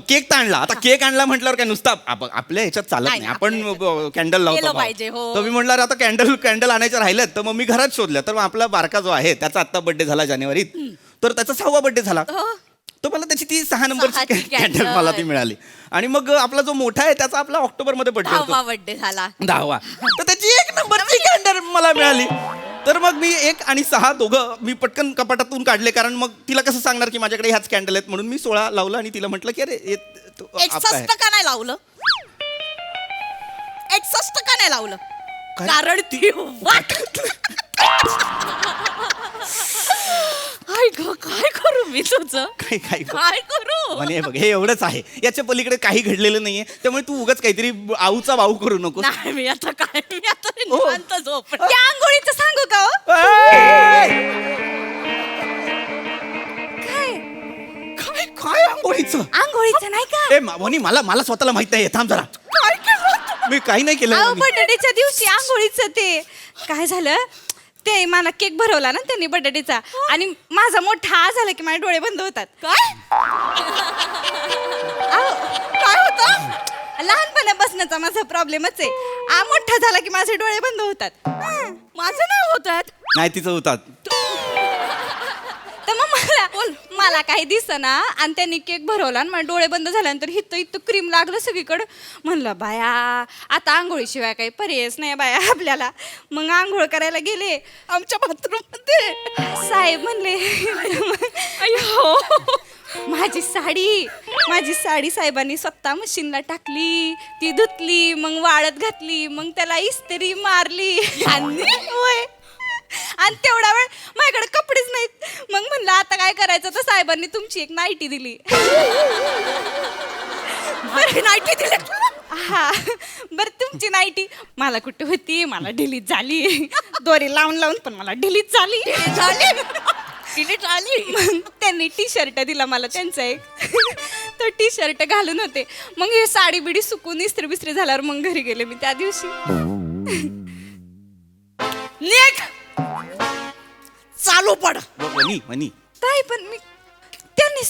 केक तर आणला. आता केक आणला म्हटल्यावर काय नुसता आपल्या ह्याच्यात चालत नाही, नाही. आपण कॅन्डल केलं लावतो पाहिजे, हो. तर मी म्हटलं आता कॅन्डल आणायचे राहिलेत, तर मग मी घरात शोधलं. तर मग आपला बारका जो आहे त्याचा आत्ता बर्थडे झाला जानेवारीत, तर त्याचा 6वा बर्थडे झाला. तर मला त्याची ती 6 नंबरची 6ची कॅन्डल candle. मला ती मिळाली. आणि मग आपला जो मोठा आहे त्याचा आपला ऑक्टोबरमध्ये बर्थडे 10वा होतो, बर्थडे झाला. 10वा. तर त्याची 1 नंबरची कॅन्डल मला मिळाली. तर मग मी 1 आणि 6 दोघं मी पटकन कपाटातून काढले, कारण मग तिला कसं सांगणार की माझ्याकडे ह्याच कॅन्डल आहेत. म्हणून मी 16 लावलं आणि तिला म्हटलं की अरे 61 का नाही लावलं? 61 का नाही लावलं? काय? कारण ती वाट. काय करू मी तुझं? काय काय करू? म्हणे बघ, हे एवढंच आहे, याच्या पलीकडे काही घडलेलं नाहीये. त्यामुळे तू उगाच काहीतरी आऊचा भाऊ करू नको. नाही मी आता निवांत झोप. त्या आंघोळीचं सांगू का हो? काय आंघोळीचं? आंघोळीचं नाही का? वनी मला स्वतःला माहित नाही. थांब जरा, काय केलं? मी काही नाही केलं. अहो वनी. बर्थडेच्या दिवशी आंघोळीचं ते काय झालं, ते मला केक भरवला ना त्यांनी बर्थडेचा, आणि माझा मोठा झाला की माझे डोळे बंद होतात. काय? काय होतं? लहानपणापासूनचा माझा प्रॉब्लेमच आहे. मोठा झाला की माझे डोळे बंद होतात. माझं नाही होत आहेत. नाही तिचं होतात. तर मग मला काही दिसना, आणि त्यांनी केक भरवला आणि माझे डोळे बंद झाल्यानंतर इथं क्रीम लागलं सगळीकडं. म्हणलं बाया आता आंघोळीशिवाय काही पर्यायच नाही बाया आपल्याला. मग आंघोळ करायला गेले आमच्या बाथरूम मध्ये. साहेब म्हणले अयो माझी साडी साहेबांनी स्वतः मशीनला टाकली, ती धुतली, मग वाळत घातली, मग त्याला इस्त्री मारली. होय. आणि तेवढा वेळ माझ्याकडे कपडेच नाहीत. मग म्हणलं आता काय करायचं, तर साहेबांनी तुमची एक नाईटी दिली. नाईटी दिली? हा बरं, तुमची नाईटी मला कुठे होती, मला डिलीट झाली. दोरी लावून पण मला डिलीट झाली. डिलीट झाली. मग त्यांनी टी शर्ट दिला मला त्यांचा एक. तर टी शर्ट घालून होते. मग हे साडी बिडी सुकून इस्त्री बिस्त्री झाल्यावर मग घरी गेले मी त्या दिवशी. निघ चालू पड. वनी वनी ताई पण मी त्यांनी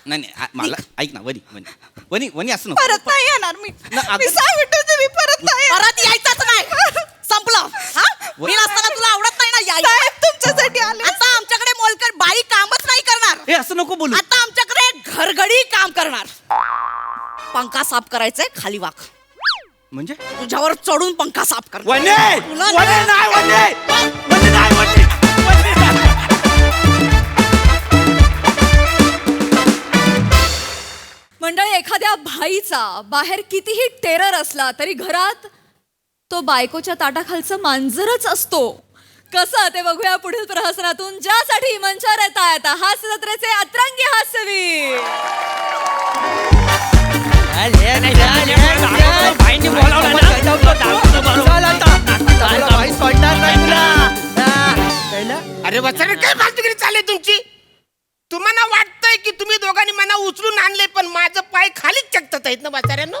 नाही नाही मला ऐक ना वनी वनी वनी वनी असं नको. परत नाही येणार मी. ना, अगं- मी सांगितलं मी परत नाही येणार. परत यायचंच नाही. संपलं. हा मी नसताना तुला आवडत नाही ना यायला. साहेब तुमच्यासाठी आले. आता आमच्याकडे मोलकर बाई कामच नाही करणार. हे असं नको बोलू. आता आमच्याकडे घरगडी काम करणार. पंखा साफ करायचंय खाली वाक. म्हणजे तुझ्यावर चढून पंखा साफ कर. वने तुला वने नाही वने वने नाही वने वने नाही. मंडळी, एखाद्या भाईचा बाहेर कितीही टेरर असला तरी घरात तो बायकोच्या ताटाखालचं मांजरच असतो. कसं ते बघूया पुढील प्रहसनातून, ज्यासाठी मंचावर येतायत हास्य जत्रेचे अतरंगी हास्यवीर. अरे वचन काय फालतूगिरी चालली तुमची. तुम्हाला वाटतंय की तुम्ही दोघांनी मला उचलून आणले, पण माझं पाय खालीच चकतात आहेत ना वाचाऱ्यानं.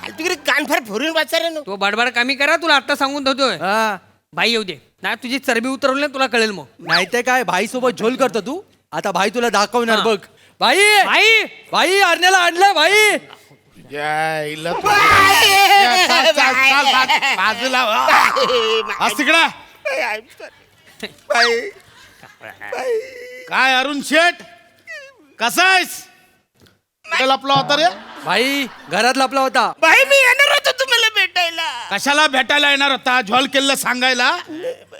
फालतूगिरी कानफार फोडून वाचाऱ्यानं. तो बडबड कमी करा, तुला आता सांगून ठेवतोय. भाई येऊ दे ना, तुझी चरबी उतरवली ना तुला कळेल मग. नाही ते काय भाई सोबत झोल करतो तू. आता भाई तुला दाखवणार बघ. भाई भाई भाई अरण्याला आणलं भाई. बाजूला तिकडा. काय अरुण शेठ कसा आहेस? लपला होता रे भाई घरात लपला होता. बाई मी येणार होतो तुम्हाला भेटायला. कशाला भेटायला येणार होता? झॉल केलं सांगायला.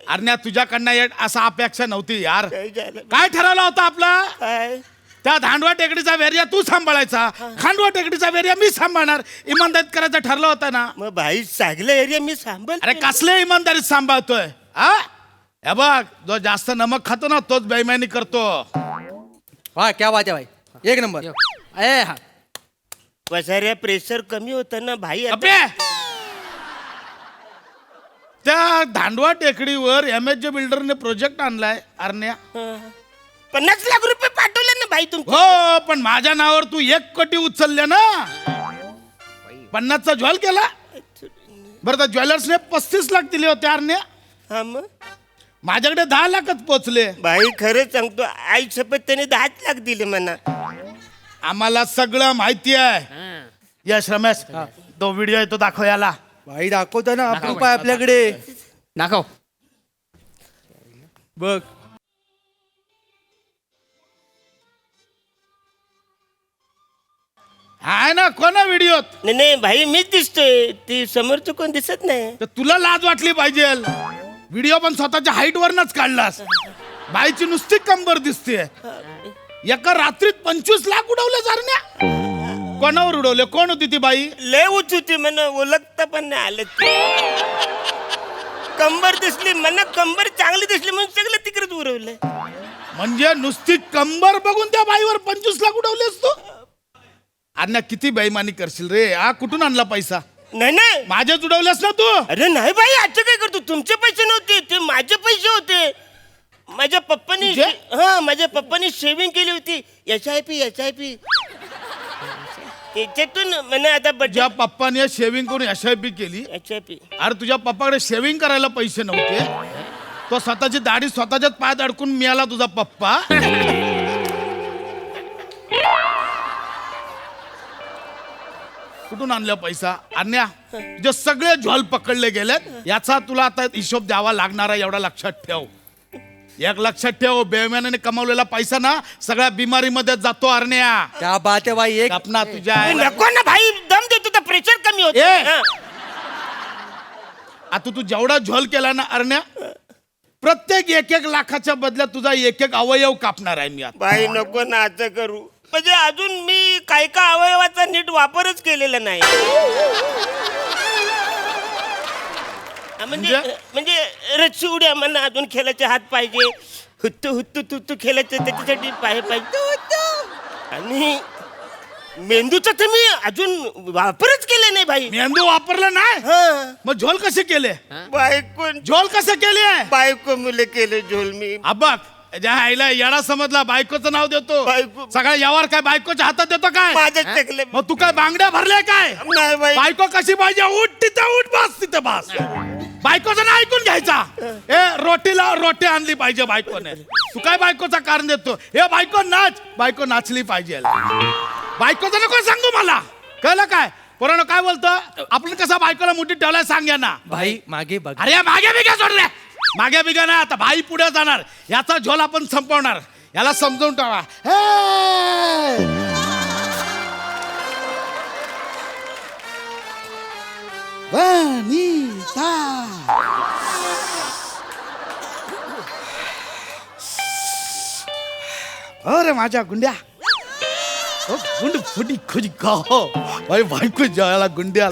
अरण्या तुझ्याकडनं असा अपेक्षा नव्हती यार. काय ठरवला होता आपला? त्या धांडवा टेकडीचा वेरिया तू सांभाळायचा, खांडवा टेकडीचा वेरिया मी सांभाळणार. इमानदारीत करायचं ठरलं होतं ना. मग भाई चांगलं एरिया मी सांभाळ. अरे कसले इमानदारीत सांभाळतोय हा? हे बघ, जो जास्त नमक खातो ना तोच बेईमानी करतो. वा क्या बात आहे भाई, एक नंबर. ए हा वसाऱ्या प्रेशर कमी होतं ना भाई. अबे! त्या धांडवा टेकडीवर MHJ बिल्डरने प्रोजेक्ट आणलाय अरण्या. 50 लाख रुपये पाठवले ना भाई तुमचे. हो, पण माझ्या नावावर तू 1 कोटी उचलले ना. 50चा ज्वेल केला. बरं, त्या ज्वेलर्सने 35 लाख दिले होते अरण्या. हा मग माझ्याकडे 10 लाखच पोचले. भाई खरं सांगतो, आई शपथ त्याने 10 लाख दिले म्हणा. आम्हाला सगळं माहिती आहे. यश रमेश, तो व्हिडिओ आहे तो दाखव याला. भाई दाखवतो ना, प्रूफ आहे आपल्याकडे. दाखव. बघ आहे ना कोणा व्हिडिओत? नाही नाही भाई मीच दिसतोय, ती समोरचं कोण दिसत नाही. तर तुला लाज वाटली पाहिजे. व्हिडिओ पण स्वतःच्या हाईट वरनच काढलास. बाईची नुसती कंबर दिसते. एका रात्रीत 25 लाख उडवले जारण्या. कोणावर उडवले? कोण होती ती बाई? लय उच होती म्हणा, ओळखता पण नाही आलं. कंबर दिसली म्हणा, कंबर चांगली दिसली म्हणून सगळं तिकडेच उडवलंय. म्हणजे नुसती कंबर बघून त्या बाईवर 25 लाख उडवलेस तू? अण्णा किती बेईमानी करशील रे. हा कुठून आणला पैसा? नाही नाही माझ्याच उडवलेस ना तू. अरे नाही भाई, आजचं काय करतो? तुमचे पैसे नव्हते, ते माझे पैसे होते. माझ्या पप्पानी माझ्या पप्पानी शेविंग केली होती. SIP त्याच्यातून म्हणा आता तुझ्या पप्पाने शेविंग करून SIP केली. SIP अरे तुझ्या पप्पाकडे शेविंग करायला पैसे नव्हते. तो स्वतःची दाढी स्वतःच्याच पायात अडकून मिळाला तुझा पप्पा. कुठून आणला पैसा? अन्या, जे सगळे झॉल पकडले गेलेत याचा तुला आता हिशोब द्यावा लागणार आहे, एवढा लक्षात ठेव. एक लक्षात ठेव, बेईमानीने कमावलेला पैसा ना सगळ्या बिमारीमध्ये जातो अरण्या. क्या बात आहे भाई. एक अपना तुझ्या नको ना भाई, दम देतो तर प्रेशर कमी होत. आता तू जेवढा झोल केला ना अरण्या, प्रत्येक 1-1 लाखाच्या बदल्यात तुझा 1-1 अवयव कापणार आहे मी आता. भाई नको ना असं करू. म्हणजे अजून मी काय अवयवाचा नीट वापरच केलेला नाही. म्हणजे रस्सी उड्या मला अजून खेळायचे हात पाहिजे. हुत्तू हुत्तू तुत्तू खेळायचं त्याच्यासाठी पाय पाहिजे. आणि मेंदूचा तर मी अजून वापरच केले नाही भाई. मेंदू वापरला नाही? मग झोल कसे केले? बायको झोल कसे केले? बायको मुले केले झोल मी. अबक ज्या आईला येडा समजला, बायकोचं नाव देतो. बायको. सगळा व्यवहार काय बायकोच्या हातात देतो काय? माझ्याच टाकले. मग तू काय बांगड्या भरल्या काय? नाही बाई. बायको कशी पाहिजे? उठ तिथं, उठ, बस तिथं, बस. बायकोचं ना ऐकून घ्यायचा. रोटी आणली पाहिजे बायकोने. तू काय बायकोचा कारण देतो? हे बायको नाच, बायको नाचली पाहिजे. बायकोचं नको सांगू मला, कळलं काय? पोरानं काय बोलतो? आपण कसा बायकोला मुठीत ठेवलाय सांग ना. भाई मागे बघ. अरे मागे बिगा सोड रे. मागे बिगा नाही, आता भाई पुढे जाणार. याचा झोल आपण संपवणार. याला समजून टाका. अरे माझ्या गुंड्या, गुंड फुटी खुजी गाहो. भाई बायको जेवायला गुंड्या.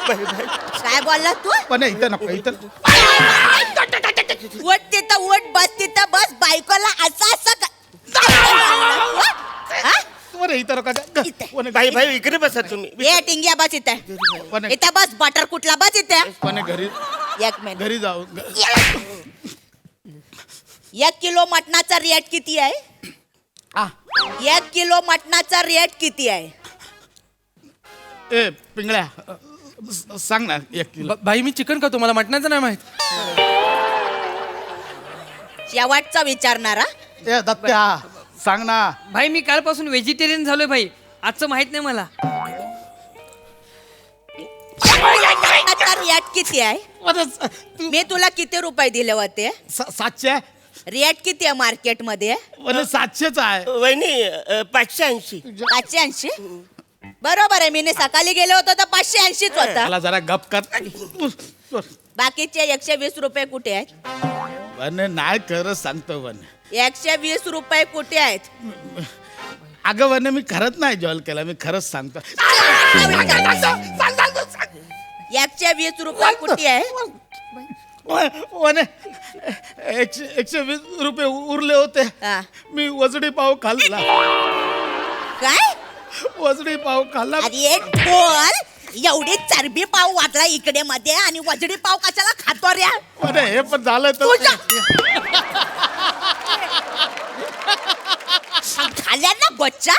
काय बोलला तू? पण इथं नको, इथं. उठ तिथं, उठ, बस तिथं, बस. बायकोला असं अरे इथं नका. भाई भाई इकडे बसा तुम्ही. ये टिंग्या बस इथं. इथं बस. बटर कुठला बस इथं. पण घरी, एक मिनिट. घरी जाऊ. 1 किलो मटणाचा रेट किती आहे? 1 किलो मटणाचा रेट किती आहे? ए पिंगळ्या, सांग ना 1 किलो. भाई मी चिकन खातो, मला मटणाचं नाही माहित. शेवटचा विचारणारा. ए दत्त्या, सांग ना. भाई मी कालपासून व्हेजिटेरियन झालोय भाई, आजचं माहित नाही मला. मटणाचा रेट किती आहे? मी तुला किती रुपये दिले होते? 700. रेट किती आहे मार्केटमध्ये? 700च आहे. वहिनी 580. 580. बरोबर आहे. मी सकाळी गेलो होतो तर 580च होता. मला जरा गप कर. बाकीचे 120 रुपये कुठे आहेत? वन नाही खरं सांगतो वन. 120 रुपये कुठे आहेत? अगं वन, मी खरंच नाही जॉल केला, मी खरंच सांगतो. 120 रुपये कुठे आहे? वन 120 रुपये उरले होते. हा. मी वजडी पाव खाल्ला. काय? वजडी पाव खाल्ला. अरे बोल, एवढी चरबी पाव वाटला इकडे मध्ये आणि वजडी पाव कशाला खातो रे? अरे हे पण झालं तर. खाल्या ना बच्चा.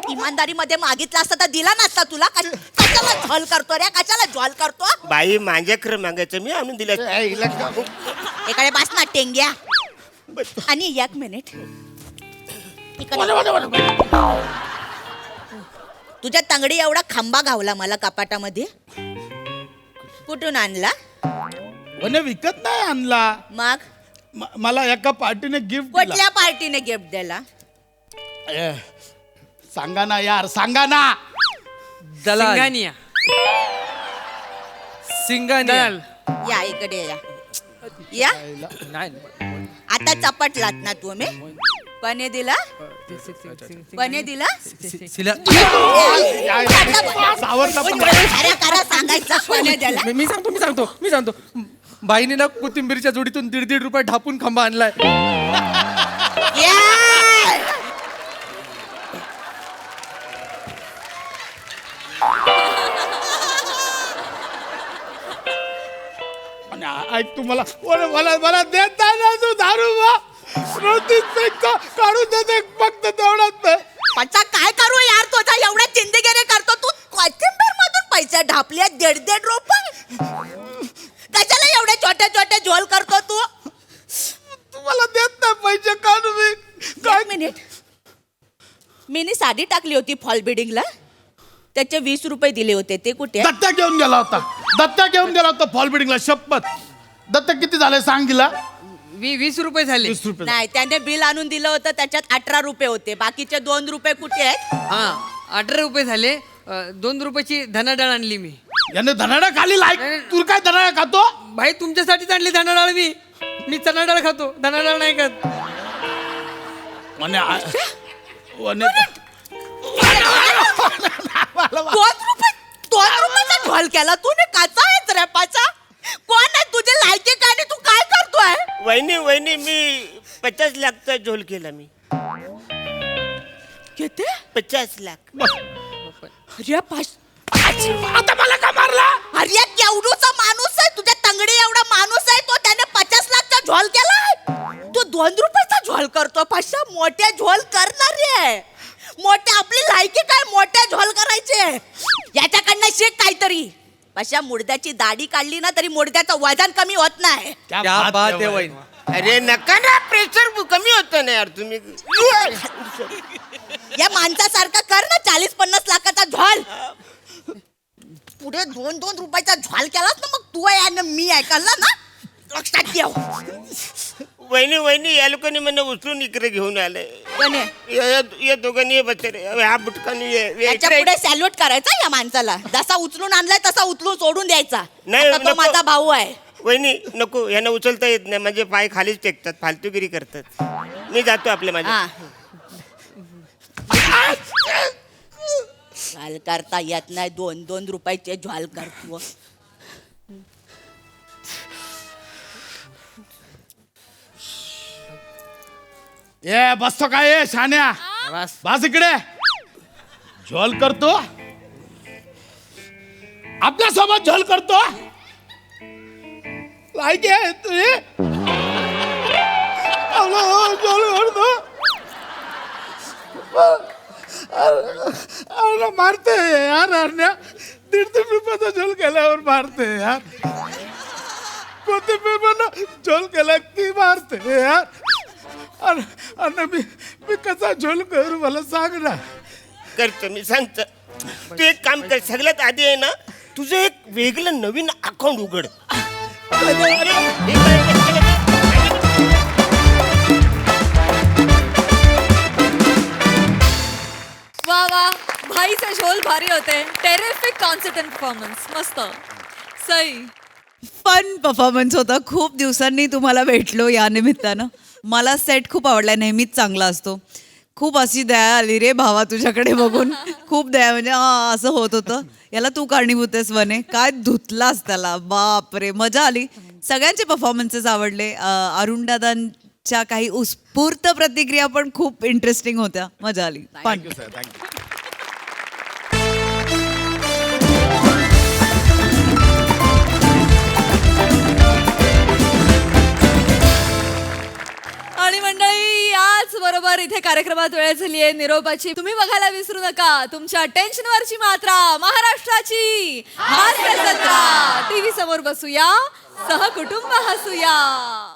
इमानदारी मध्ये मागितला असता तर दिला नसता तुला. कशाला झॉल करतो रे? कशाला झॉल करतो? बाई माझ्या खरं मागायचं, मी आणून दिलं. इकडे बस ना टेंग्या. आणि 1 मिनिट. तुझ्या तंगडी एवढा खांबा घावला मला कपाटामध्ये. कुठून आणला? वन विकत नाही आणला. मग मला एका पार्टीने गिफ्ट दिला. कुठल्या पार्टीने गिफ्ट दिला? सांगा ना यार, सांगा ना. सिंगानिया. सिंगानिया. या इकडे या. या आता चपटलात ना तुम्ही. कोणी दिला? कोणी दिला? सांगायचं कोणी दिला? मी सांगतो. बाईने ना कोथिंबीरच्या जोडीतून 1.5 रुपये ढापून खांबा आणलाय. ऐक तू मला मला देत नाही ना तू दारू. काढून देते फक्त तेवढाच. पचा काय करू यार तुझा? एवढ्या जिंदगीने करतो तू. कोथिंबीर मधून पैसे ढापले 1.5 रुपये. कशाला एवढे छोटे छोटे झोल करतो तू? तुम्हाला देत नाही पैसे काढू मी. एक मिनिट. मी साडी टाकली होती फॉल बिल्डिंगला, त्याचे 20 रुपये दिले होते, ते कुठे? दत्ता घेऊन गेला होता फॉल बिल्डिंगला. शपथ. दत्ता किती झाले सांग तिला? 20 रुपये झाले. 20 रुपये. नाही, त्याने बिल आणून दिलं होतं, त्याच्यात 18 रुपये होते. बाकीचे 2 रुपये कुठे आहेत? हा 18 रुपये झाले. 2 रुपयाची धनाडाळ आणली मी. याने धनाडा खाली लाईक. तू काय धनाडा खातो? भाई तुमच्यासाठीच आणली धनाडाळ मी चणाडाळ खातो, धनाडाळ नाही खात. म्हणे 2 रुपयाचा ढोल केला तू ने. काचा आहेस रे पाचा? कोण आहे तुझे लायकी काय? आणि तू काय करतोय? वहिनी मी 50 लाखचा झोल केला मी. किती? 50 लाख. अरे आता मला का मारला? अरे केवढूचा माणूस आहे तुझ्या तंगडी एवढा माणूस आहे तो, त्याने 50 लाखचा झोल केलाय. अशा मोठ्या झोल करणारी आहे. मोठ्या आपली लायकी काय मोठ्या झोल करायचे. याच्याकडनं शिक काहीतरी. अशा मुडद्याची दाढी काढली ना तरी मुडद्याचं वजन कमी होत नाही. क्या बात आहे वहिनी. अरे नका ना, प्रेशर कमी होतं ना यार तुम्ही. या माणसासारखा कर ना 40-50 लाखाचा झोल. पुढे 2-2 रुपयाचा झोल केलास ना मग तू आहे आणि मी आहे, कळलं ना. लक्षात ठेव. वहिनी या लोकांनी मला उचलून इकडे घेऊन आलंय. कोणी? या दोघांनी बचरे हा बुटकानी याच्या पुढे सॅल्यूट करायचा या माणसाला. जसा उचलून आणलाय तसा उचलून सोडून द्यायचा. नाही, आता तो नको. माझा भाऊ आहे. वहिनी नको, यांना उचलता येत नाही, म्हणजे पाय खालीच टेकतात, फालतूगिरी करतात. मी जातो आपल्या माझ्या. हा. झोल करता येत नाही, 2-2 रुपयाचे झोल करतो. ए बसतो काय ए शान्या, बस इकडे. झोल करतो आपल्या सोबत, झोल करतो. लायकी आहे तुझी. झोल करतो. अरे मारते यार अरण्या. 1.5 रुपयाचा झोल केल्यावर मारते यार. कोथिंबीर पण झोल केला की मारते यार. अरे मी कसा झोल करू मला सांग ना. करतो मी, सांगतो. तू एक काम कर, सगळ्यात आधी आहे ना तुझं एक वेगळं नवीन अकाउंट उघड. वा वा, भाईचे झोल भारी होते. टेरिफिक कॉन्सर्ट अँड परफॉर्मन्स, मस्त. सई. फन परफॉर्मन्स होता. खूप दिवसांनी तुम्हाला भेटलो या निमित्तानं. मला सेट खूप आवडला, नेहमीच चांगला असतो. खूप अशी दया आली रे भावा तुझ्याकडे बघून. खूप दया, म्हणजे असं होत होतं. याला तू कारणीभूत आहेस वने. काय धुतलास त्याला, बाप रे, मजा आली. सगळ्यांचे परफॉर्मन्सेस आवडले. अरुणदादांच्या काही उत्स्फूर्त प्रतिक्रिया पण खूप इंटरेस्टिंग होत्या. मजा आली. Thank you sir, thank you. आणि मंडळी, याच बरोबर इथे कार्यक्रमात वेळ झाली आहे निरोपाची. तुम्ही बघायला विसरू नका तुमच्या टेन्शनवरची मात्रा, महाराष्ट्राची हास्य जत्रा. टीव्ही समोर बसूया, सहकुटुंब हसूया.